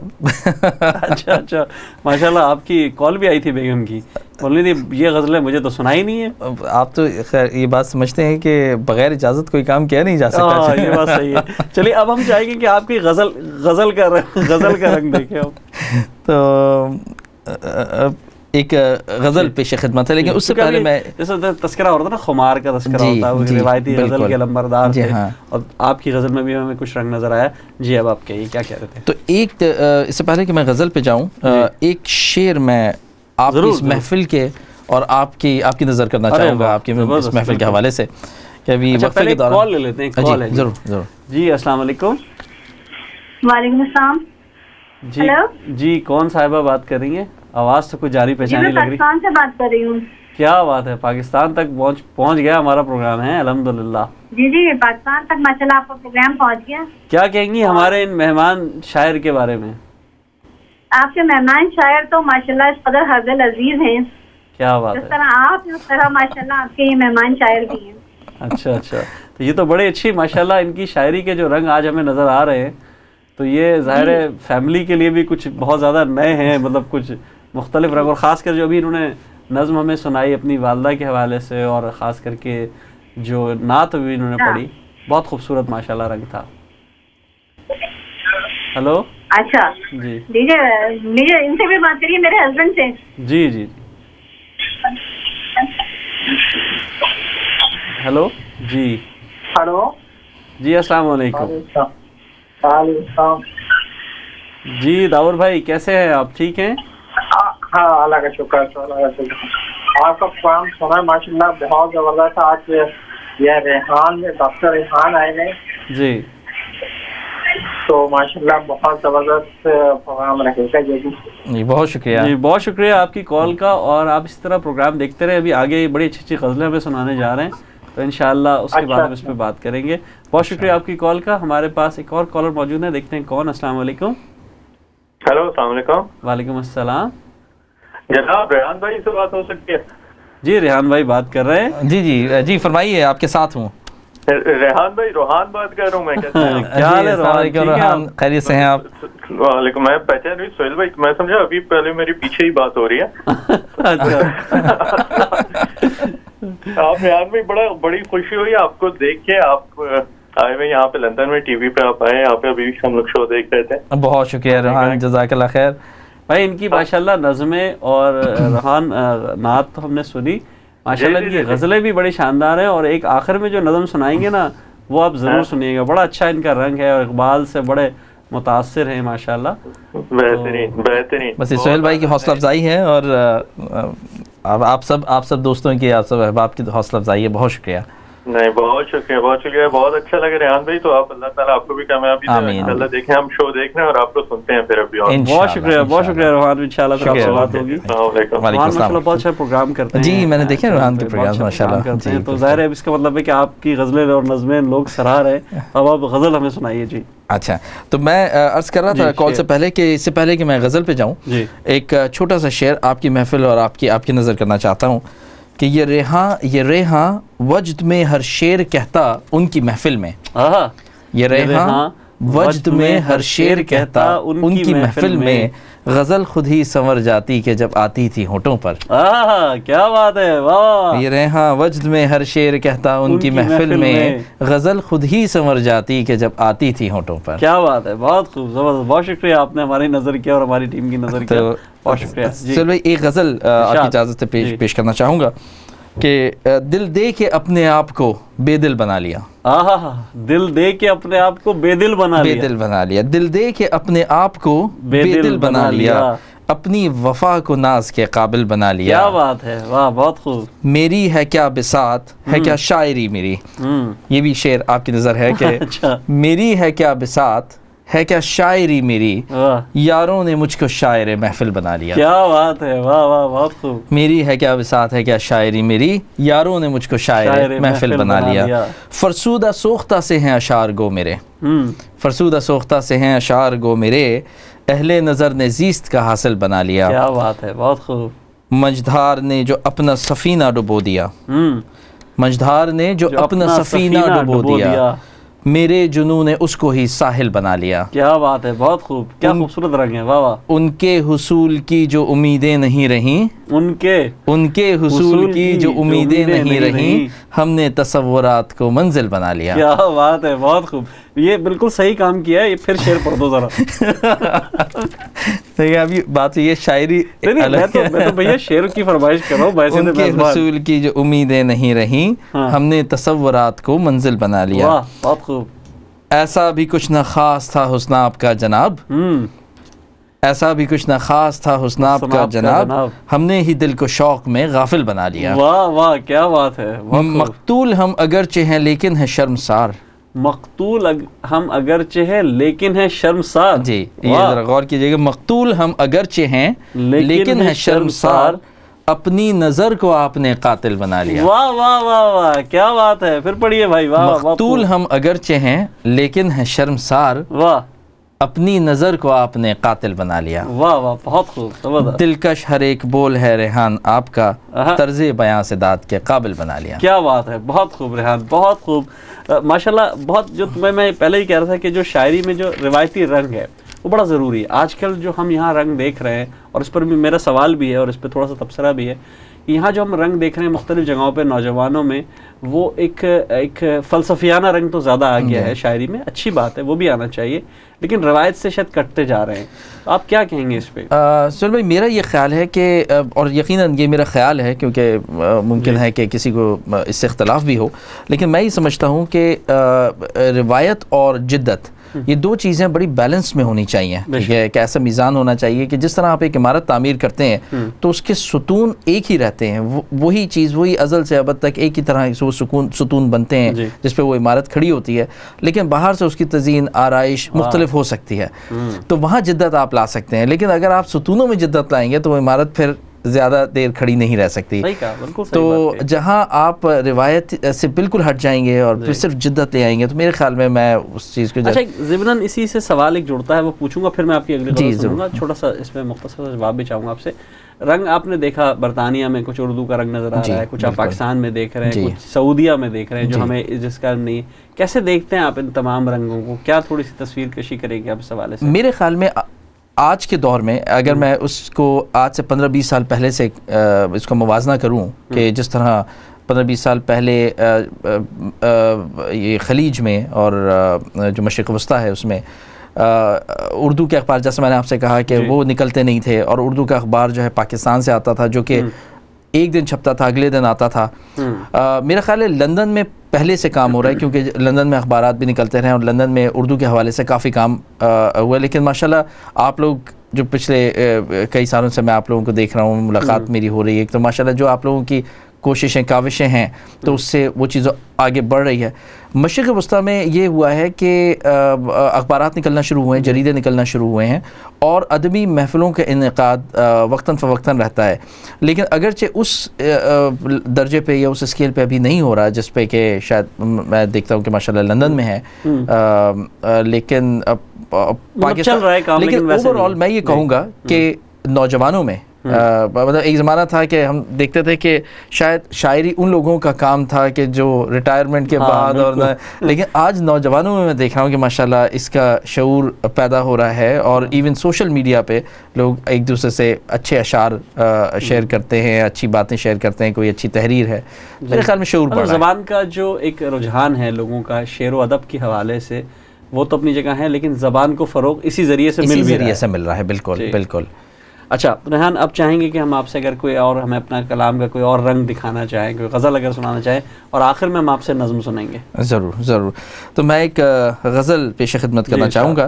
Speaker 1: اچھا اچھا ماشاءاللہ. آپ کی کال بھی آئی تھی بیگم کی، بولنی تھی یہ غزلیں مجھے تو سنائی نہیں ہے.
Speaker 2: آپ تو خیر یہ بات سمجھتے ہیں کہ بغیر اجازت کوئی کام کیا نہیں جا سکتا.
Speaker 1: یہ بات صحیح ہے. چلیے اب ہم چاہیں گے کہ آپ کی غزل کا رنگ دیکھیں.
Speaker 2: تو ایک غزل پیش خدمت ہے، لیکن اس سے پہلے میں
Speaker 1: جیسے تذکرہ ہوتا نا، خمار کا تذکرہ ہوتا ہے، وہ روایتی غزل کے لمبردار تھے، اور آپ کی غزل میں بھی ہمیں کچھ رنگ نظر آیا. جی اب آپ کہیے کیا کہہ رہے تھے.
Speaker 2: تو ایک اس سے پہلے کہ میں غزل پہ جاؤں، ایک شعر میں آپ کی اس محفل کے اور آپ کی نظر کرنا چاہوں گا، آپ کی اس محفل کے حوالے سے کہ ابھی وقفے کے دوران
Speaker 1: کال لے لیتے ہیں.
Speaker 2: ضرور.
Speaker 1: جی السلام علیکم.
Speaker 3: وعلیکم السلام.
Speaker 1: جی جی کون صاحبہ بات کر رہی ہیں؟ آواز تو کچھ جاری پہچانی لگ رہی.
Speaker 3: پاکستان سے بات کر رہی ہوں.
Speaker 1: کیا بات ہے، پاکستان تک پہنچ گیا ہمارا پروگرام ہے الحمدللہ.
Speaker 3: جی جی پاکستان تک ماشاءاللہ آپ کا پروگرام پہنچ گیا. کیا
Speaker 1: کہیں گی ہمارے ان مہمان شاعر کے بارے میں؟
Speaker 3: آپ کے مہمان شاعر تو ماشاءاللہ اس قدر حرد العزیز ہیں.
Speaker 1: کیا بات ہے.
Speaker 3: جس طرح آپ اس طرح ماشاءاللہ آپ کے یہ مہمان شاعر بھی ہیں.
Speaker 1: اچھا تو یہ تو بڑے اچھی ماشاءاللہ ان کی شاعری کے جو رنگ آج ہمیں نظر آ رہے ہیں، تو یہ ظاہر ہے فیملی کے لیے بھی کچھ بہت زیادہ نئے ہیں، مطلب کچھ مختلف رنگ. اور خاص کر جو ابھی انہوں نے نظم ہمیں سنائی اپنی والدہ کے حوالے سے، اور خاص کر کے جو نعت بھی انہوں نے پڑھی، بہت خوبصورت ماشاءاللہ رنگ تھا. ہلو.
Speaker 3: اچھا
Speaker 1: جی
Speaker 3: مجھے ان سے بھی بات کریے، میرے ہسبینڈ سے.
Speaker 1: جی جی ہلو. جی
Speaker 4: ہلو.
Speaker 1: جی السلام علیکم. جی داور بھائی کیسے ہیں آپ؟ ٹھیک ہیں؟
Speaker 4: ہاں اللہ کا شکر ہے. اللہ کا شکر. آپ کا پروگرام سنا ماشاء اللہ بہت زبردست. آج یہ ریحان میں ڈاکٹر ریحان آئے ہیں.
Speaker 1: جی
Speaker 4: تو ماشاء اللہ بہت زبردست پروگرام رہے گا.
Speaker 2: جی بہت شکریہ.
Speaker 1: جی بہت شکریہ آپ کی کال کا، اور آپ اسی طرح پروگرام دیکھتے رہے. ابھی آگے بڑی اچھی اچھی غزلیں ہمیں سنانے جا رہے ہیں، تو انشاءاللہ اس کے بعد ہم اس پہ بات کریں گے. بہت شکریہ آپ کی کال کا. ہمارے پاس ایک اور کالر موجود ہے، دیکھتے ہیں کون. السلام علیکم.
Speaker 5: ہیلو السلام علیکم.
Speaker 1: وعلیکم السلام.
Speaker 5: جناب ریحان بھائی سے بات ہو سکتی ہے؟
Speaker 1: جی ریحان بھائی بات کر رہے ہیں.
Speaker 2: جی فرمائیے، آپ کے ساتھ ہوں.
Speaker 5: ریحان بھائی روحان بات کر رہا ہوں میں.
Speaker 1: کیا حال ہے روحان؟
Speaker 2: خیریت سے ہیں آپ؟
Speaker 5: وعلیکم. میں پہچان نہیں سہیل بھائی، میں سمجھا ابھی پہلے میری پیچھے ہی بات ہو رہی ہے. آپ ریحان بھائی بڑی خوشی ہوئی آپ کو دیکھ کے. آپ آئے ہوئے یہاں پہ لندن میں، ٹی وی پہ آپ آئے یہاں پہ، ابھی ہم لوگ شو دیکھ رہے تھے.
Speaker 2: بہت شکریہ ریحان، جزاک اللہ خیر.
Speaker 1: بھائی ان کی ماشاءاللہ نظمیں اور ریحان نعت تو ہم نے سنی ماشاءاللہ. ان کی غزلیں بھی بڑی شاندار ہیں، اور ایک آخر میں جو نظم سنائیں گے نا وہ آپ ضرور سنیے گا. بڑا اچھا ان کا رنگ ہے، اور اقبال سے بڑے متاثر ہیں ماشاءاللہ.
Speaker 5: بہترین.
Speaker 2: بس سہیل بھائی کی حوصلہ افزائی ہے، اور آپ سب دوستوں کی، آپ سب احباب کی حوصلہ افزائی ہے. بہت شکریہ.
Speaker 5: نہیں بہت شکریہ بہت اچھا لگا ریحان بھائی. تو آپ اللہ تعالیٰ آپ کو بھی کامیابی دے. اللہ دیکھیں ہم شو دیکھ رہے ہیں اور آپ کو سنتے ہیں پھر ابھی.
Speaker 1: بہت شکریہ روحان. انشاءاللہ پھر آپ سے بات ہوگی.
Speaker 5: السلام
Speaker 1: علیکم. بہت اچھا پروگرام کرتے ہیں.
Speaker 2: جی میں نے دیکھا روحان کے پروگرام ماشاءاللہ.
Speaker 1: تو ظاہر ہے اس کا مطلب ہے کہ آپ کی غزلیں اور نظمیں لوگ سراہ رہے. اب آپ غزل ہمیں سنائیے. جی
Speaker 2: اچھا، تو میں عرض کر رہا تھا کال سے پہلے کہ اس سے پہلے کہ میں غزل پہ جاؤں، ایک چھوٹا سا شعر آپ کی محفل اور آپ کی نظر کرنا چاہتا ہوں کہ یہ ریحاں وجد میں ہر شعر کہتا ان کی محفل میں. یہ ریحاں وجد میں ہر شعر کہتا ان کی محفل میں، غزل خود ہی سنور جاتی کہ جب آتی تھی ہونٹوں پر.
Speaker 1: کیا بات ہے، واہ.
Speaker 2: یہ ریحاں وجد میں ہر شعر کہتا ان کی محفل میں، غزل خود ہی سنور جاتی کہ جب آتی تھی ہونٹوں پر.
Speaker 1: کیا بات ہے، بہت خوب، زبردست. بہت شکریہ آپ نے ہماری نظر کیا اور ہماری ٹیم کی نظر کیا. بہت شکریہ.
Speaker 2: چلو بھائی ایک غزل آپ کی اجازت سے پیش کرنا چاہوں گا کہ دل دے کے اپنے آپ کو بے دل بنا لیا.
Speaker 1: دل دے کے اپنے آپ کو بے دل بنا
Speaker 2: لیا. دل دے کے اپنے آپ کو بے دل بنا لیا، اپنی وفا کو ناز کے قابل بنا لیا.
Speaker 1: کیا بات ہے، واہ بہت خوب.
Speaker 2: میری ہے کیا بساط ہے کیا شاعری میری. یہ بھی شعر آپ کی نظر ہے کہ میری ہے کیا بساط ہے کیا شاعری میری، یاروں نے مجھ کو شاعر محفل بنا لیا.
Speaker 1: کیا بات ہے، واہ واہ بہت خوب.
Speaker 2: میری ہے کیا بساط ہے کیا شاعری میری، یاروں نے مجھ کو شاعر محفل بنا لیا. فرسودہ سوختہ سے ہیں اشعار گو میرے، فرسودہ سوختہ سے ہیں اشعار گو میرے، اہل نظر نے زیست کا حاصل بنا لیا.
Speaker 1: کیا بات ہے، بہت خوب.
Speaker 2: مجدھار نے جو اپنا سفینہ ڈبو دیا، مجدھار نے جو اپنا سفینہ ڈبو دیا، میرے جنون نے اس کو ہی ساحل بنا لیا.
Speaker 1: کیا بات ہے، بہت خوب. کیا خوبصورت رنگ ہے، واہ واہ.
Speaker 2: ان کے حصول کی جو امیدیں نہیں رہیں، ان کے حصول کی جو امیدیں نہیں رہیں، ہم نے تصورات کو منزل بنا لیا.
Speaker 1: کیا بات ہے، بہت خوب. یہ بالکل صحیح کام کیا ہے. یہ پھر شعر پڑھ دو ذرا.
Speaker 2: ابھی بات یہ شاعری
Speaker 1: میں تو بھیا شعر کی فرمائش کر رہا ہوں.
Speaker 2: ان کے حصول کی جو امیدیں نہیں رہیں، ہم نے تصورات کو منزل بنا لیا.
Speaker 1: بہت خوب.
Speaker 2: ایسا بھی کچھ نہ خاص تھا حسن آپ کا جناب، ایسا بھی کچھ نہ خاص تھا حسن آپ کا جناب، ہم نے ہی دل کو شوق میں غافل بنا لیا.
Speaker 1: واہ واہ کیا بات ہے.
Speaker 2: مقتول ہم اگرچہ ہیں لیکن ہے شرمسار،
Speaker 1: مقتول ہم اگرچہ ہیں لیکن ہیں شرمسار.
Speaker 2: جی یہ ذرا غور کیجئے گا. مقتول ہم اگرچہ ہیں لیکن ہیں شرمسار، اپنی نظر کو آپ نے قاتل بنا لیا.
Speaker 1: واہ واہ واہ واہ کیا بات ہے. پھر پڑھیے بھائی. واہ
Speaker 2: مقتول ہم اگرچہ ہیں لیکن ہیں شرمسار،
Speaker 1: واہ
Speaker 2: اپنی نظر کو آپ نے قاتل بنا لیا.
Speaker 1: واہ واہ بہت خوب.
Speaker 2: دلکش ہر ایک بول ہے ریحان آپ کا، طرز بیاں سے داد کے قابل بنا لیا.
Speaker 1: کیا بات ہے. بہت خوب ریحان بہت خوب ماشاءاللہ. بہت جو میں پہلے ہی کہہ رہا تھا کہ جو شاعری میں جو روایتی رنگ ہے وہ بڑا ضروری ہے. آج کل جو ہم یہاں رنگ دیکھ رہے ہیں اور اس پر بھی میرا سوال بھی ہے اور اس پہ تھوڑا سا تبصرہ بھی ہے، یہاں جو ہم رنگ دیکھ رہے ہیں مختلف جگہوں پہ نوجوانوں میں، وہ ایک فلسفیانہ رنگ تو زیادہ آ گیا ہے شاعری میں. اچھی بات ہے، وہ بھی آنا چاہیے، لیکن روایت سے شاید کٹتے جا رہے ہیں. آپ کیا کہیں گے اس پہ؟
Speaker 2: سہیل بھائی میرا یہ خیال ہے کہ، اور یقیناً یہ میرا خیال ہے کیونکہ ممکن ہے کہ کسی کو اس سے اختلاف بھی ہو، لیکن میں یہ سمجھتا ہوں کہ روایت اور جدت یہ دو چیزیں بڑی بیلنس میں ہونی چاہیے. ایک ایسا میزان ہونا چاہیے کہ جس طرح آپ ایک عمارت تعمیر کرتے ہیں تو اس کے ستون ایک ہی رہتے ہیں، وہی چیز وہی ازل سے ابد تک ایک ہی طرح وہ ستون بنتے ہیں جس پہ وہ عمارت کھڑی ہوتی ہے، لیکن باہر سے اس کی تزئین آرائش مختلف ہو سکتی ہے. تو وہاں جدت آپ لا سکتے ہیں، لیکن اگر آپ ستونوں میں جدت لائیں گے تو وہ عمارت پھر زیادہ دیر کھڑی نہیں رہ سکتی. تو جہاں آپ روایت سے بالکل ہٹ جائیں گے اور پھر صرف جدت لے آئیں گے تو میرے خیال میں اس چیز کو
Speaker 1: ضمناً اسی سے سوال ایک جڑتا ہے، وہ پوچھوں گا، پھر میں آپ کی اگلی بات سنوں گا. چھوٹا سا اس میں مختصر سا جواب بھی چاہوں گا آپ سے. رنگ آپ نے دیکھا برطانیہ میں کچھ اردو کا رنگ نظر آ رہا ہے، کچھ آپ پاکستان میں دیکھ رہے ہیں، کچھ سعودیہ میں دیکھ رہے ہیں جو ہمیں جس کا نہیں. کیسے دیکھتے ہیں آپ ان تمام رنگوں کو؟ کیا تھوڑی سی تصویر کشی کرے گی آپ اس حوالے سے؟
Speaker 2: میرے خیال میں آج کے دور میں اگر میں اس کو آج سے 15-20 سال پہلے سے اس کو موازنہ کروں کہ جس طرح 15-20 سال پہلے یہ خلیج میں اور جو مشرق وسطیٰ ہے اس میں اردو کے اخبار، جیسے میں نے آپ سے کہا کہ وہ نکلتے نہیں تھے، اور اردو کا اخبار جو ہے پاکستان سے آتا تھا جو کہ ایک دن چھپتا تھا اگلے دن آتا تھا. میرا خیال ہے لندن میں پہلے سے کام ہو رہا ہے کیونکہ لندن میں اخبارات بھی نکلتے رہے اور لندن میں اردو کے حوالے سے کافی کام ہوا. لیکن ماشاءاللہ آپ لوگ جو پچھلے کئی سالوں سے میں آپ لوگوں کو دیکھ رہا ہوں، ملاقات میری ہو رہی ہے، تو ماشاءاللہ جو آپ لوگوں کی کوششیں کاوشیں ہیں تو اس سے وہ چیز آگے بڑھ رہی ہے. مشرق وسطیٰ میں یہ ہوا ہے کہ اخبارات نکلنا شروع ہوئے ہیں، جریدے نکلنا شروع ہوئے ہیں، اور ادبی محفلوں کا انعقاد وقتاً فوقتاً رہتا ہے. لیکن اگرچہ اس درجے پہ یا اس اسکیل پہ ابھی نہیں ہو رہا جس پہ کہ شاید میں دیکھتا ہوں کہ ماشاءاللہ لندن میں ہے، لیکن پاکستان. لیکن اوور آل میں یہ کہوں گا کہ نوجوانوں میں مطلب ایک زمانہ تھا کہ ہم دیکھتے تھے کہ شاید شاعری ان لوگوں کا کام تھا کہ جو ریٹائرمنٹ کے بعد، اور لیکن آج نوجوانوں میں دیکھ رہا ہوں کہ ماشاءاللہ اس کا شعور پیدا ہو رہا ہے، اور ایون سوشل میڈیا پہ لوگ ایک دوسرے سے اچھے اشعار شیئر کرتے ہیں، اچھی باتیں شیئر کرتے ہیں، کوئی اچھی تحریر ہے. میرے خیال میں شعور بڑھ رہا ہے.
Speaker 1: زبان کا جو ایک رجحان ہے لوگوں کا شعر و ادب کے حوالے سے وہ تو اپنی جگہ ہے، لیکن زبان کو فروغ اسی ذریعے سے
Speaker 2: مل رہا ہے. بالکل بالکل.
Speaker 1: اچھا ریحان، اب چاہیں گے کہ ہم آپ سے اگر کوئی اور ہمیں اپنا کلام کا کوئی اور رنگ دکھانا چاہیں، کوئی غزل اگر سنانا چاہیں، اور آخر میں ہم آپ سے نظم سنیں گے.
Speaker 2: ضرور ضرور. تو میں ایک غزل پیش خدمت کرنا چاہوں گا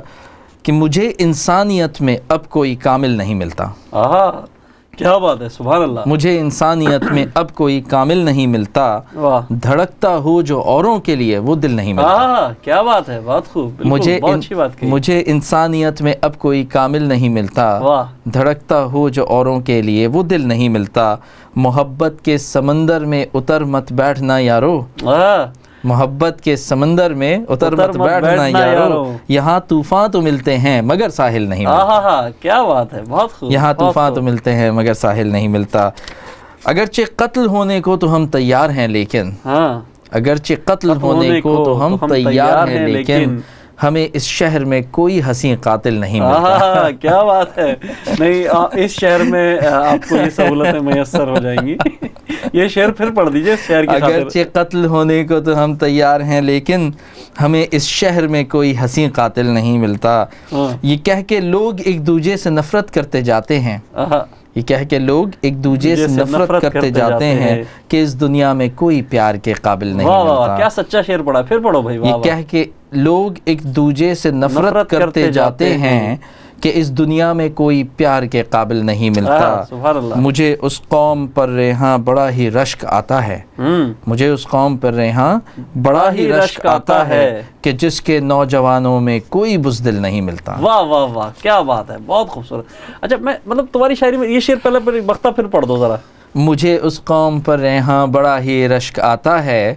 Speaker 2: کہ مجھے انسانیت میں اب کوئی کامل نہیں ملتا.
Speaker 1: آہا کیا بات ہے، سبحان اللہ.
Speaker 2: مجھے انسانیت میں اب کوئی کامل نہیں ملتا، دھڑکتا ہو جو اوروں کے لیے وہ دل نہیں ملتا.
Speaker 1: کیا بات ہے، بہت خوب.
Speaker 2: مجھے انسانیت میں اب کوئی کامل نہیں ملتا، دھڑکتا ہو جو اوروں کے لیے وہ دل نہیں ملتا. محبت کے سمندر میں اتر مت بیٹھنا یارو، محبت کے سمندر میں اتر مت بیٹھنا یارو، یہاں طوفان تو ملتے ہیں مگر ساحل نہیں ملتا.
Speaker 1: کیا بات ہے، بہت خوب.
Speaker 2: یہاں طوفان تو ملتے ہیں مگر ساحل نہیں ملتا. اگرچہ قتل ہونے کو تو ہم تیار ہیں لیکن، اگرچہ قتل ہونے کو تو ہم تیار ہیں لیکن ہمیں اس شہر میں کوئی حسین قاتل نہیں ملتا.
Speaker 1: کیا بات ہے. نہیں، اس شہر میں آپ کو یہ سہولتیں میسر ہو جائیں گی. یہ شعر پھر پڑھ دیجئے اس شہر کی خاطر.
Speaker 2: اگرچہ قتل ہونے کو تو ہم تیار ہیں لیکن ہمیں اس شہر میں کوئی حسین قاتل نہیں ملتا. یہ کہہ کے لوگ ایک دوسرے سے نفرت کرتے جاتے ہیں، یہ کہہ کے لوگ ایک دوسرے سے نفرت کرتے جاتے ہیں کہ اس دنیا میں کوئی پیار کے قابل نہیں ملتا.
Speaker 1: کیا سچا شعر پڑھا، پھر پڑھو بھائی.
Speaker 2: یہ کہہ کے لوگ ایک دوسرے سے نفرت کرتے جاتے ہیں کہ اس دنیا میں کوئی پیار کے قابل نہیں ملتا.
Speaker 1: سبحان اللہ.
Speaker 2: مجھے اس قوم پر ریحاں بڑا ہی رشک آتا ہے. مجھے اس قوم پر ریحاں بڑا ہی رشک آتا ہے کہ جس کے نوجوانوں میں کوئی بزدل نہیں ملتا.
Speaker 1: واہ واہ واہ، کیا بات ہے، بہت خوبصورت. اچھا میں مطلب تمہاری شاعری میں یہ شعر پہلے بختہ پھر پڑھ دو ذرا.
Speaker 2: مجھے اس قوم پر ریحاں بڑا ہی رشک آتا ہے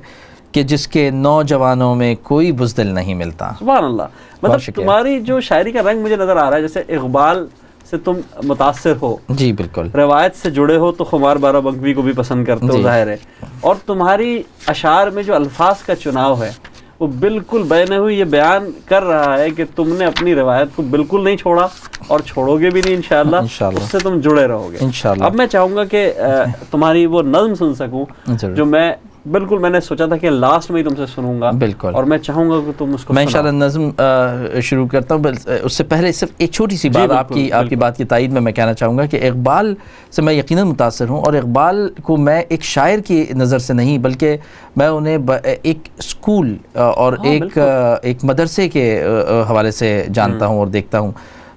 Speaker 2: کہ جس کے نوجوانوں میں کوئی بزدل نہیں ملتا.
Speaker 1: سبحان اللہ. مطلب تمہاری جو شاعری کا رنگ مجھے نظر آ رہا ہے، جیسے اقبال سے تم متاثر ہو.
Speaker 2: جی بالکل.
Speaker 1: روایت سے جڑے ہو تو خمار بارہ بنکوی کو بھی پسند کرتے ہو، ظاہر ہے. اور تمہاری اشعار میں جو الفاظ کا چناؤ ہے وہ بالکل بینے ہوئی یہ بیان کر رہا ہے کہ تم نے اپنی روایت کو بالکل نہیں چھوڑا اور چھوڑو گے بھی نہیں انشاءاللہ. اس سے تم جڑے رہو گے انشاءاللہ. اب میں چاہوں گا کہ تمہاری وہ نظم سن سکوں جو میں نے سوچا تھا کہ لاسٹ میں ہی تم سے سنوں گا. بالکل. اور میں چاہوں گا کہ تم اس کو.
Speaker 2: میں انشاءاللہ نظم شروع کرتا ہوں. اس سے پہلے صرف ایک چھوٹی سی بات آپ کی بات کی تائید میں کہنا چاہوں گا کہ اقبال سے میں یقیناً متاثر ہوں، اور اقبال کو میں ایک شاعر کی نظر سے نہیں بلکہ میں انہیں ایک اسکول اور ایک مدرسے کے حوالے سے جانتا ہوں اور دیکھتا ہوں.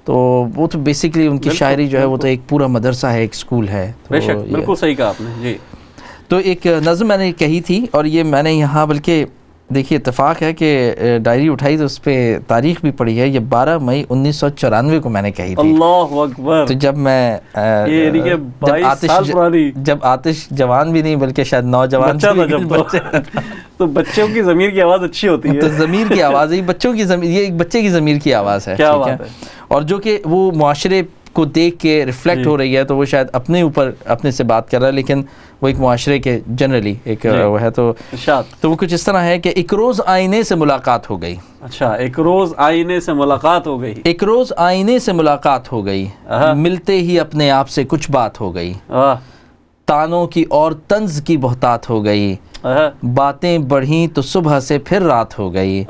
Speaker 2: تو وہ تو بیسیکلی ان کی شاعری جو ہے وہ تو ایک پورا مدرسہ ہے، ایک اسکول ہے.
Speaker 1: بے شک، بالکل صحیح کہا آپ نے. جی.
Speaker 2: تو ایک نظم میں نے کہی تھی، اور یہ میں نے یہاں بلکہ دیکھیے اتفاق ہے کہ ڈائری اٹھائی تو اس پہ تاریخ بھی پڑھی ہے، یہ 12 مئی 1994 کو میں نے کہی تھی.
Speaker 1: اللہ اکبر.
Speaker 2: تو جب میں جب آتش جوان بھی نہیں بلکہ شاید نوجوان
Speaker 1: تو بچوں کی ضمیر کی آواز اچھی ہوتی ہے.
Speaker 2: تو ضمیر کی آواز ہے، بچوں کی ضمیر، یہ ایک بچے کی ضمیر کی آواز ہے.
Speaker 1: کیا بات ہے.
Speaker 2: اور جو کہ وہ معاشرے کو دیکھ کے ریفلیکٹ ہو رہی ہے، تو وہ شاید اپنے اوپر اپنے سے بات کر رہا ہے، لیکن وہ ایک معاشرے کے جنرلی ایک وہ ہے. تو وہ کچھ اس طرح ہے کہ ایک روز آئینے سے ملاقات ہو گئی.
Speaker 1: اچھا، ایک روز آئینے سے ملاقات ہو گئی.
Speaker 2: ایک روز آئینے سے ملاقات ہو گئی، ملتے ہی اپنے آپ سے کچھ بات ہو گئی. تانوں کی اور طنز کی بہتات ہو گئی، باتیں بڑھیں تو صبح سے پھر رات ہو گئی.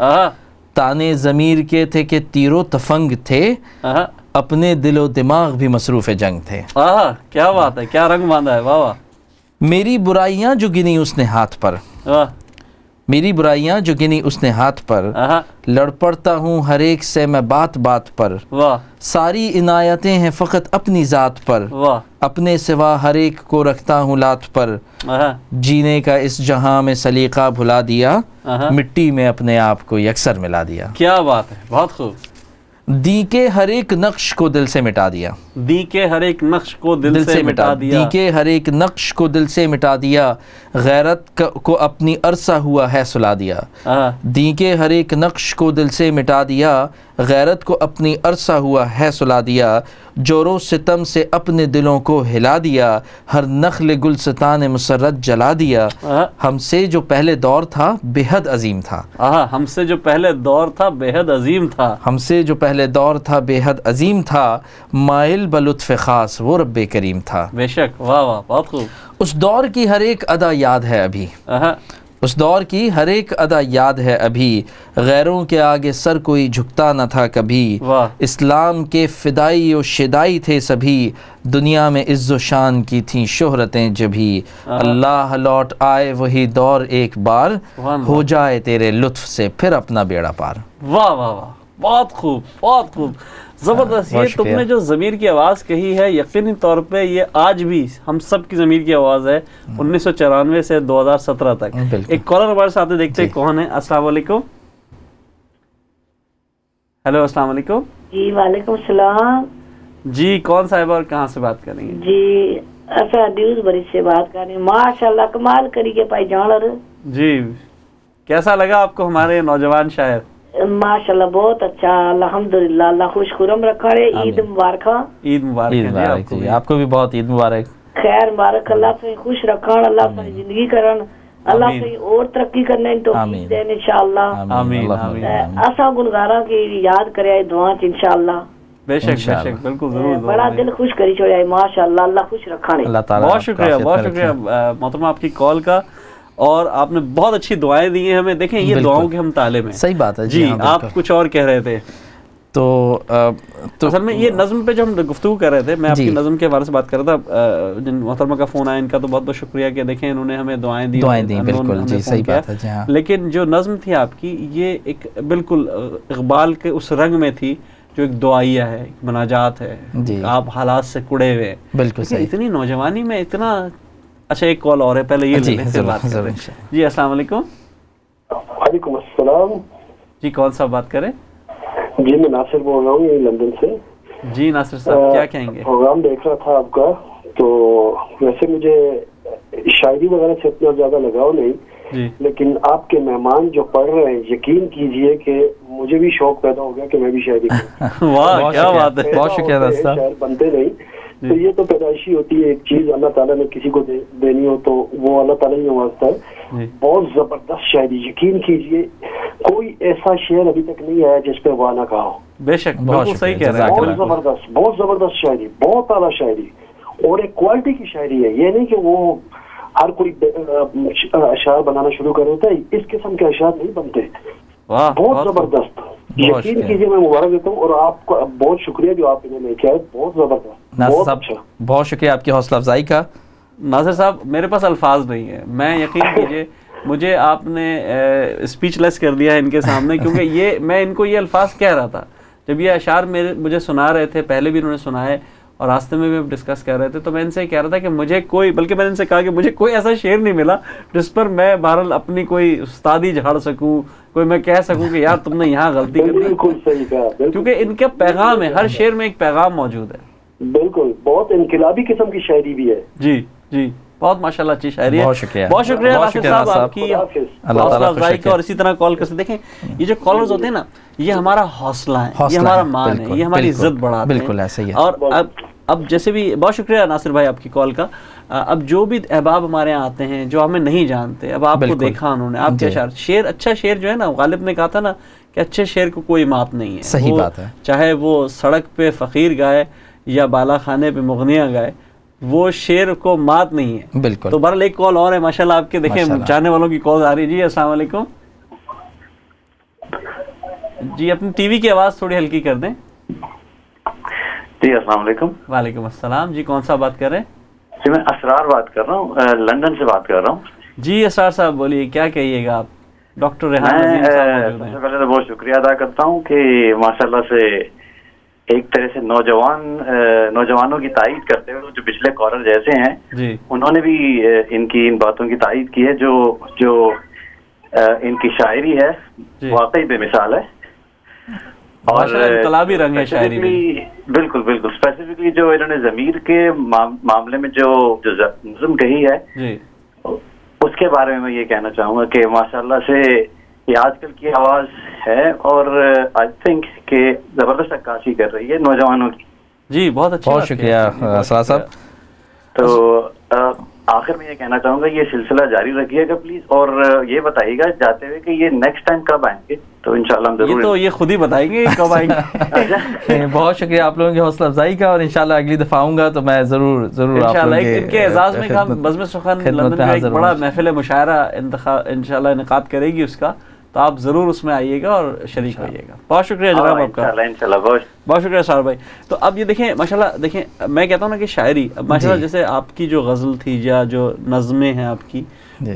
Speaker 2: تانے ضمیر کے تھے کہ تیر و تفنگ تھے، اپنے دل و دماغ بھی مصروف جنگ تھے.
Speaker 1: کیا بات ہے، کیا رنگ باندھا ہے. واہ واہ.
Speaker 2: میری برائیاں جو گنی اس نے ہاتھ پر، میری برائیاں جو گنی اس نے ہاتھ پر، لڑ پڑتا ہوں ہر ایک سے میں بات بات پر. ساری عنایتیں ہیں فقط اپنی ذات پر، اپنے سوا ہر ایک کو رکھتا ہوں لات پر. جینے کا اس جہاں میں سلیقہ بھلا دیا، مٹی میں اپنے آپ کو یکسر ملا دیا.
Speaker 1: کیا بات ہے، بہت خوب.
Speaker 2: دی کے ہر ایک نقش کو دل سے مٹا دیا،
Speaker 1: دی کے ہر ایک نقش کو دل سے مٹا دیا،
Speaker 2: دی کے ہر ایک نقش کو دل سے مٹا دیا، غیرت کو اپنی عرصہ ہوا ہے سلا دیا. دی کے ہر ایک نقش کو دل سے مٹا دیا، غیرت کو اپنی عرصہ ہوا ہے سلا دیا. جور و ستم سے اپنے دلوں کو ہلا دیا، ہر نخل گلستان مسرت جلا دیا. ہم سے جو پہلے دور تھا بے حد عظیم تھا،
Speaker 1: ہم سے جو پہلے دور تھا بے حد عظیم تھا،
Speaker 2: ہم سے جو پہلے دور تھا بے حد عظیم تھا. مائل بلطف خاص وہ رب کریم تھا.
Speaker 1: بے شک. واہ واہ، بہت خوب.
Speaker 2: اس دور کی ہر ایک ادا یاد ہے ابھی، اس دور کی ہر ایک ادا یاد ہے ابھی، غیروں کے آگے سر کوئی جھکتا نہ تھا کبھی. اسلام کے فدائی و شدائی تھے سبھی، دنیا میں عز و شان کی تھیں شہرتیں جبھی. اللہ لوٹ آئے وہی دور ایک بار، ہو جائے تیرے لطف سے پھر اپنا بیڑا پار. واہ
Speaker 1: واہ واہ، بہت خوب، بہت خوب، زبردست. یہ تم نے جو ضمیر کی آواز کہی ہے، یقینی طور پہ یہ آج بھی ہم سب کی ضمیر کی آواز ہے، 1994 سے 2017 تک. ایک کالر ہمارے ساتھ دیکھتے ہیں کون ہے. السلام علیکم. ہیلو، السلام علیکم.
Speaker 6: جی وعلیکم السلام.
Speaker 1: جی کون صاحب اور کہاں سے بات کر رہی ہیں؟
Speaker 6: جی ڈیوز بری سے بات کر رہی ہوں. ماشاء اللہ کمال کری کے پائی جان. جی
Speaker 1: کیسا لگا آپ کو ہمارے نوجوان شاعر؟
Speaker 6: ماشاءاللہ بہت اچھا، الحمدللہ. اللہ خوش خرم رکھے. عید مبارک.
Speaker 1: عید مبارک
Speaker 2: جی، آپ کو بھی بہت عید مبارک.
Speaker 6: خیر مبارک. اللہ سے خوش رکھن، اللہ سے زندگی کرن، اللہ سے اور ترقی کرنے توفیق دین انشاءاللہ.
Speaker 1: آمین.
Speaker 6: اساں گلزاراں کی یاد کرے دعاں چ انشاءاللہ.
Speaker 1: بے شک بے شک، بالکل ضرور.
Speaker 6: بڑا دل خوش کری چھوڑیا ہے. ماشاءاللہ، اللہ خوش رکھانے.
Speaker 1: بہت شکریہ، بہت شکریہ محترمہ آپ کی کال کا، اور آپ نے بہت اچھی دعائیں دی ہیں ہمیں. دیکھیں یہ دعاؤں کے ہم طالب ہیں.
Speaker 2: صحیح بات ہے.
Speaker 1: جی آپ کچھ اور کہہ رہے تھے.
Speaker 2: تو
Speaker 1: اصل میں یہ نظم پہ جو ہم گفتگو کر رہے تھے، میں آپ کی نظم کے بارے سے بات کر رہا تھا. جن محترمہ کا فون آیا ان کا تو بہت بہت شکریہ کہ دیکھیں انہوں نے ہمیں دعائیں دی.
Speaker 2: بالکل جی، صحیح بات ہے.
Speaker 1: لیکن جو نظم تھی آپ کی، یہ ایک بالکل اقبال کے اس رنگ میں تھی جو ایک دعائیہ ہے، ایک مناجات ہے، آپ حالات سے کڑے ہوئے ہیں.
Speaker 2: بالکل صحیح.
Speaker 1: اتنی نوجوانی میں اتنا. اچھا ایک کال اور ہے، پہلے یہ لے لیں پھر بات کریں. جی السلام علیکم.
Speaker 7: وعلیکم السلام.
Speaker 1: جی کون صاحب بات کریں؟
Speaker 7: جی میں ناصر بول رہا ہوں یہ لندن سے.
Speaker 1: جی ناصر صاحب کیا کہیں گے؟
Speaker 7: پروگرام دیکھ رہا تھا آپ کا، تو ویسے مجھے شاعری وغیرہ سے اتنا زیادہ لگاؤ نہیں، لیکن آپ کے مہمان جو پڑھ رہے ہیں یقین کیجئے کہ مجھے بھی شوق پیدا ہو گیا کہ میں بھی شاعری کروں.
Speaker 1: واہ کیا بات ہے،
Speaker 2: بہت شکریہ.
Speaker 7: شاعر بنتے نہیں تو یہ تو پیدائشی ہوتی ہے، ایک چیز اللہ تعالیٰ نے کسی کو دینی ہو تو وہ اللہ تعالیٰ ہی نوازتا ہے. بہت زبردست شاعری، یقین کیجئے کوئی ایسا شعر ابھی تک نہیں آیا جس پہ واہ نہ کہا ہو.
Speaker 1: بے شک بالکل صحیح کہہ رہے ہیں.
Speaker 7: بہت زبردست، بہت زبردست شاعری، بہت اعلیٰ شاعری، اور ایک کوالٹی کی شاعری ہے. یہ نہیں کہ وہ ہر کوئی اشعار بنانا شروع کر دیتا ہے، اس قسم کے اشعار نہیں بنتے. بہت زبردست، یقین کیجیے میں مبارک دیتا ہوں، اور آپ کو بہت شکریہ جو آپ انہیں لے کے آئے. بہت زبردست.
Speaker 2: ناصر صاحب بہت شکریہ آپ کی حوصلہ افزائی کا.
Speaker 1: ناصر صاحب میرے پاس الفاظ نہیں ہیں، میں یقین کیجیے مجھے آپ نے اسپیچ لیس کر دیا ہے ان کے سامنے، کیونکہ یہ میں ان کو یہ الفاظ کہہ رہا تھا جب یہ اشعار مجھے سنا رہے تھے، پہلے بھی انہوں نے سنائے اور راستے میں بھی ڈسکس کر رہے تھے، تو میں ان سے کہہ رہا تھا کہ مجھے کوئی، بلکہ میں نے ان سے کہا کہ مجھے کوئی ایسا شعر نہیں ملا جس پر میں بہرحال اپنی کوئی استادی جھاڑ سکوں، کوئی میں کہہ سکوں کہ یار تم نے یہاں غلطی کر دی.
Speaker 7: بالکل صحیح کہا،
Speaker 1: کیونکہ ان کا پیغام ہے، ہر شعر میں ایک پیغام موجود ہے.
Speaker 7: بالکل بہت انقلابی قسم کی شاعری بھی ہے.
Speaker 1: جی جی بہت ماشاءاللہ اچھی شاعری ہے.
Speaker 2: بہت شکریہ،
Speaker 1: بہت شکریہ ناصر صاحب آپ کی حوصلہ افزائی کا. اور اسی طرح کال کر سے دیکھیں یہ جو کالرز ہوتے ہیں نا، یہ ہمارا حوصلہ ہے، یہ ہمارا مان ہے، یہ ہماری عزت بڑھاتے ہیں.
Speaker 2: بالکل ایسا ہی ہے.
Speaker 1: اور اب جیسے بھی بہت شکریہ ناصر بھائی آپ کی کال کا. اب جو بھی احباب ہمارے یہاں آتے ہیں جو ہمیں نہیں جانتے، اب آپ کو دیکھا انہوں نے، آپ کے شعر اچھا شعر جو ہے نا، غالب نے کہا تھا نا کہ اچھے شعر کو کوئی ماپ نہیں ہے.
Speaker 2: صحیح بات ہے. چاہے
Speaker 1: وہ سڑک پہ فقیر گائے یا بالا خانے پہ مغنیاں گائے، وہ شعر کو مات نہیں ہے.
Speaker 2: بالکل.
Speaker 1: تو بہرحال ایک کال اور ہے ماشاءاللہ آپ کے، دیکھیں جانے والوں کی کال آ رہی ہے. جی السلام علیکم. جی اپنی ٹی وی کی آواز تھوڑی ہلکی کر دیں.
Speaker 5: جی السلام علیکم.
Speaker 1: وعلیکم السلام. جی کون سا بات کر رہے ہیں؟
Speaker 5: جی میں اسرار بات کر رہا ہوں، لندن سے بات کر رہا ہوں.
Speaker 1: جی اسرار صاحب بولیے، کیا کہیے گا آپ؟ ڈاکٹر ریحان عظیم صاحب موجود ہیں.
Speaker 5: سب سے پہلے تو بہت شکریہ ادا کرتا ہوں کہ ماشاءاللہ سے ایک طرح سے نوجوانوں کی تائید کرتے ہوئے جو پچھلے کالر جیسے ہیں
Speaker 1: جی
Speaker 5: انہوں نے بھی ان باتوں کی تائید کی ہے. جو ان کی شاعری ہے واقعی بے مثال ہے، اور
Speaker 1: انقلابی رنگ ہے شاعری میں.
Speaker 5: بالکل بالکل. اسپیسیفکلی جو انہوں نے ضمیر کے معاملے میں جو نظم کہی ہے
Speaker 1: جی،
Speaker 5: اس کے بارے میں یہ کہنا چاہوں گا کہ ماشاءاللہ سے یہ آج کل کی آواز ہے، اور آئی تھنک کہ زبردست عکاسی کر رہی ہے نوجوانوں کی.
Speaker 1: جی بہت اچھا،
Speaker 2: بہت شکریہ اسرار صاحب.
Speaker 5: تو آخر میں یہ کہنا چاہوں گا یہ سلسلہ جاری رکھیے گا پلیز، اور یہ بتائیے گا جاتے ہوئے کہ یہ نیکسٹ ٹائم کب آئیں گے، تو انشاءاللہ ہم ضرور.
Speaker 1: یہ تو یہ خود ہی بتائیں گے کب آئیں گے.
Speaker 2: بہت شکریہ آپ لوگوں کی حوصلہ افزائی کا، اور انشاءاللہ اگلی دفعہ آؤں گا تو میں ضرور آپ لوگوں
Speaker 1: ان کے اعزاز میں ہم بزم سخن لندن میں ایک بڑا محفل مشاعرہ انشاءاللہ انعقاد کرے گی اس کا، تو آپ ضرور اس میں آئیے گا اور شریک ہوئیے گا. بہت شکریہ جناب آپ کا. بہت شکریہ سار بھائی. تو اب یہ دیکھیں ماشاءاللہ، دیکھیں میں کہتا ہوں نا کہ شاعری ماشاءاللہ جیسے آپ کی جو غزل تھی یا جو نظمیں ہیں آپ کی،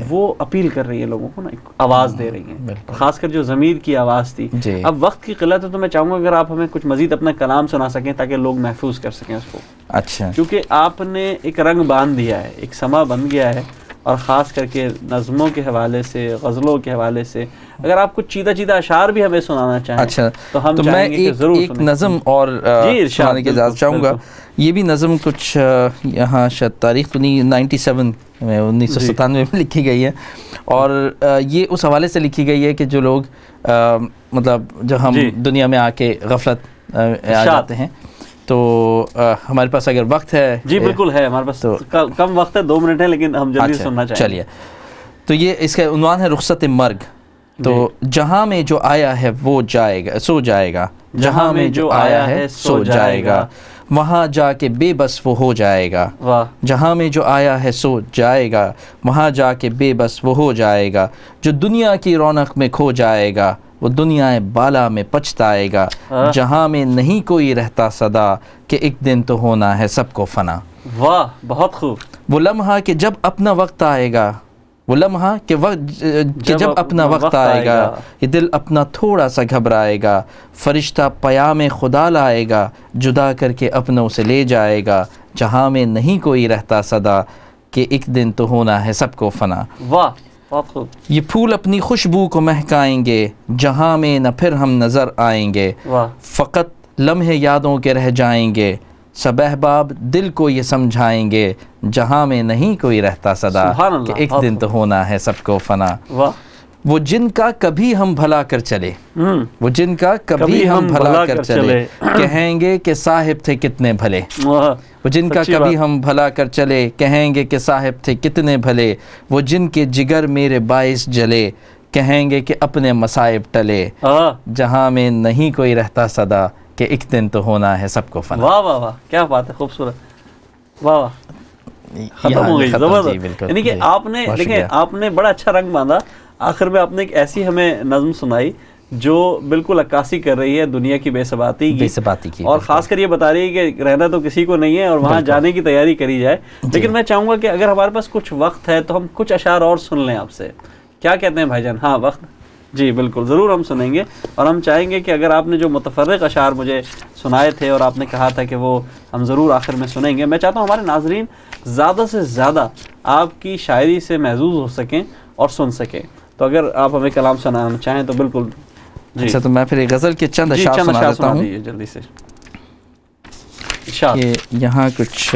Speaker 1: وہ اپیل کر رہی ہیں لوگوں کو نا، آواز دے رہی ہیں، خاص کر جو ضمیر کی آواز تھی. اب وقت کی قلت ہے تو میں چاہوں گا اگر آپ ہمیں کچھ مزید اپنا کلام سنا سکیں تاکہ لوگ محفوظ کر سکیں اس کو.
Speaker 2: اچھا.
Speaker 1: کیونکہ آپ نے ایک رنگ باندھ دیا ہے، ایک سما بن گیا ہے، اور خاص کر کے نظموں کے حوالے سے، غزلوں کے حوالے سے اگر آپ کچھ چیدہ اشعار بھی ہمیں سنانا چاہیں. اچھا
Speaker 2: تو ہم چاہیں گے کہ ضرور ایک نظم اور سنانے کی اجازت چاہوں گا. یہ بھی نظم کچھ یہاں شاید تاریخ تو نہیں، 97 میں 1997 میں لکھی گئی ہے، اور یہ اس حوالے سے لکھی گئی ہے کہ جو لوگ مطلب جو ہم دنیا میں آ کے غفلت آ جاتے ہیں، تو ہمارے پاس اگر وقت ہے.
Speaker 1: جی بالکل ہے ہمارے پاس، کم وقت ہے، 2 منٹ ہے، لیکن ہم جلدی سننا چاہیں.
Speaker 2: چلیے. تو یہ اس کا عنوان ہے رخصت مرگ. تو جہاں میں جو آیا ہے وہ جائے گا، سو جائے گا، جہاں میں جو آیا ہے سو جائے گا، وہاں جا کے بے بس وہ ہو جائے گا. جہاں میں جو آیا ہے سو جائے گا، وہاں جا کے بے بس وہ ہو جائے گا. جو دنیا کی رونق میں کھو جائے گا، وہ دنیا بالا میں پچھتائے گا. جہاں میں نہیں کوئی رہتا صدا، کہ ایک دن تو ہونا ہے سب کو فنا.
Speaker 1: واہ بہت خوب.
Speaker 2: وہ لمحہ کہ جب اپنا وقت آئے گا، وہ لمحہ کہ جب اپنا وقت آئے گا، یہ دل اپنا تھوڑا سا گھبرائے گا، فرشتہ پیام خدا لائے گا، جدا کر کے اپنوں سے لے جائے گا، جہاں میں نہیں کوئی رہتا صدا، کہ ایک دن تو ہونا ہے سب کو فنا۔
Speaker 1: واہ بہت خوب۔
Speaker 2: یہ پھول اپنی خوشبو کو مہکائیں گے، جہاں میں نہ پھر ہم نظر آئیں گے، فقط لمحے یادوں کے رہ جائیں گے، سب احباب دل کو یہ سمجھائیں گے، جہاں میں نہیں کوئی رہتا صدا، کہ ایک دن تو ہونا ہے سب کو فنا۔ وہ جن کا کبھی ہم بھلا کر چلے، وہ جن کا کبھی ہم بھلا کر چلے، کہیں گے کہ صاحب تھے کتنے بھلے، وہ جن کا کبھی ہم بھلا کر چلے، کہیں گے کہ صاحب تھے کتنے بھلے، وہ جن کے جگر میرے باعث جلے، کہیں گے کہ اپنے مصائب ٹلے، جہاں میں نہیں کوئی رہتا صدا، کہ ایک دن تو ہونا ہے سب کو فنا۔
Speaker 1: واہ واہ واہ کیا بات ہے، خوبصورت، واہ واہ ختم ہو گئی، زبردست۔ یعنی کہ آپ نے دیکھیں آپ نے بڑا اچھا رنگ باندھا، آخر میں آپ نے ایک ایسی ہمیں نظم سنائی جو بالکل عکاسی کر رہی ہے دنیا کی بے ثباتی کی، اور خاص کر یہ بتا رہی ہے کہ رہنا تو کسی کو نہیں ہے اور وہاں جانے کی تیاری کری جائے۔ لیکن میں چاہوں گا کہ اگر ہمارے پاس کچھ وقت ہے تو ہم کچھ اشعار اور سن لیں آپ سے، کیا کہتے ہیں بھائی جان؟ ہاں وقت، جی بالکل ضرور ہم سنیں گے، اور ہم چاہیں گے کہ اگر آپ نے جو متفرق اشعار مجھے سنائے تھے اور آپ نے کہا تھا کہ وہ ہم ضرور آخر میں سنیں گے، میں چاہتا ہوں ہمارے ناظرین زیادہ سے زیادہ آپ کی شاعری سے محظوظ ہو سکیں اور سن سکیں، تو اگر آپ ہمیں کلام سنانا چاہیں تو بالکل۔
Speaker 2: اچھا تو میں پھر ایک غزل کے چند اشعار سنا دیتا ہوں
Speaker 1: جلدی سے۔
Speaker 2: یہاں کچھ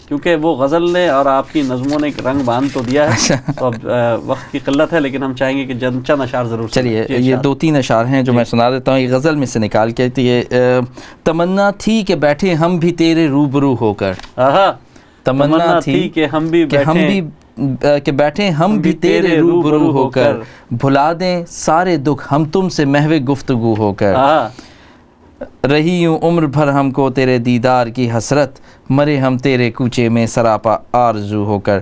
Speaker 1: کیونکہ وہ غزل نے اور آپ کی نظموں نے ایک رنگ باندھ تو دیا ہے، تو اب وقت کی قلت ہے، لیکن ہم چاہیں گے کہ چند اشعار ضرور سنیں۔
Speaker 2: چلیے یہ 2-3 اشعار ہیں جو میں سنا دیتا ہوں، یہ غزل میں سے نکال کے۔ یہ تمنا تھی کہ بیٹھے ہم بھی تیرے روبرو ہو کر، تمنا تھی کہ ہم بھی بیٹھے ہم بھی تیرے روبرو ہو کر، بھلا دیں سارے دکھ ہم تم سے محو گفتگو ہو کر، رہی یوں عمر بھر ہم کو تیرے دیدار کی حسرت، مرے ہم تیرے کوچے میں سراپا آرزو ہو کر،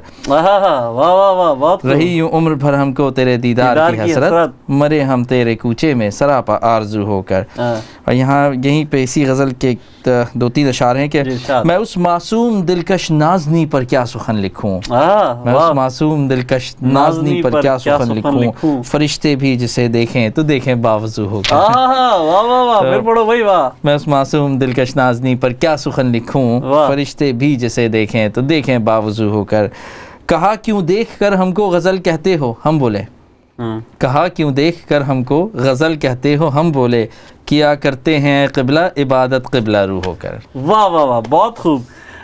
Speaker 2: رہی یوں عمر بھر ہم کو تیرے دیدار کی حسرت، مرے ہم تیرے کوچے میں سراپا آرزو ہو کر۔ اور یہاں یہیں پہ اسی غزل کے 2-3 اشعار ہیں کہ میں اس معصوم دلکش نازنی پر کیا سخن لکھوں، میں اس معصوم دلکش نازنی پر کیا سخن لکھوں، فرشتے بھی جسے دیکھیں تو دیکھیں باوضو ہو کر، میں اس معصوم دلکش نازنی پر کیا سخن لکھوں، فرشتے بھی جسے دیکھیں تو دیکھیں باوضو ہو کر، کہا کیوں دیکھ کر ہم کو غزل کہتے ہو، ہم بولے، کہا کیوں دیکھ کر ہم کو غزل کہتے ہو، ہم بولے، کیا کرتے ہیں قبلہ عبادت قبلہ رو ہو کر۔
Speaker 1: واہ واہ واہ بہت خوب۔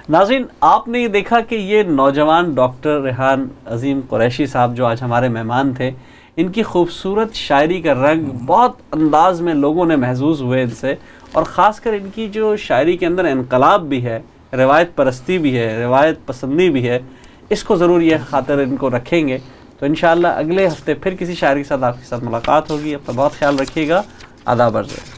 Speaker 1: ناظرین آپ نے یہ دیکھا کہ یہ نوجوان ڈاکٹر ریحان عظیم قریشی صاحب جو آج ہمارے مہمان تھے، ان کی خوبصورت شاعری کا رنگ بہت انداز میں لوگوں نے محظوظ ہوئے ان سے، اور خاص کر ان کی جو شاعری کے اندر انقلاب بھی ہے، روایت پرستی بھی ہے، روایت پسندی بھی ہے، اس کو ضرور یہ خاطر ان کو رکھیں گے۔ تو انشاءاللہ اگلے ہفتے پھر کسی شاعری کے ساتھ آپ کے ساتھ ملاقات ہوگی۔ اپنا بہت خیال رکھیے گا۔ آداب عرض ہے۔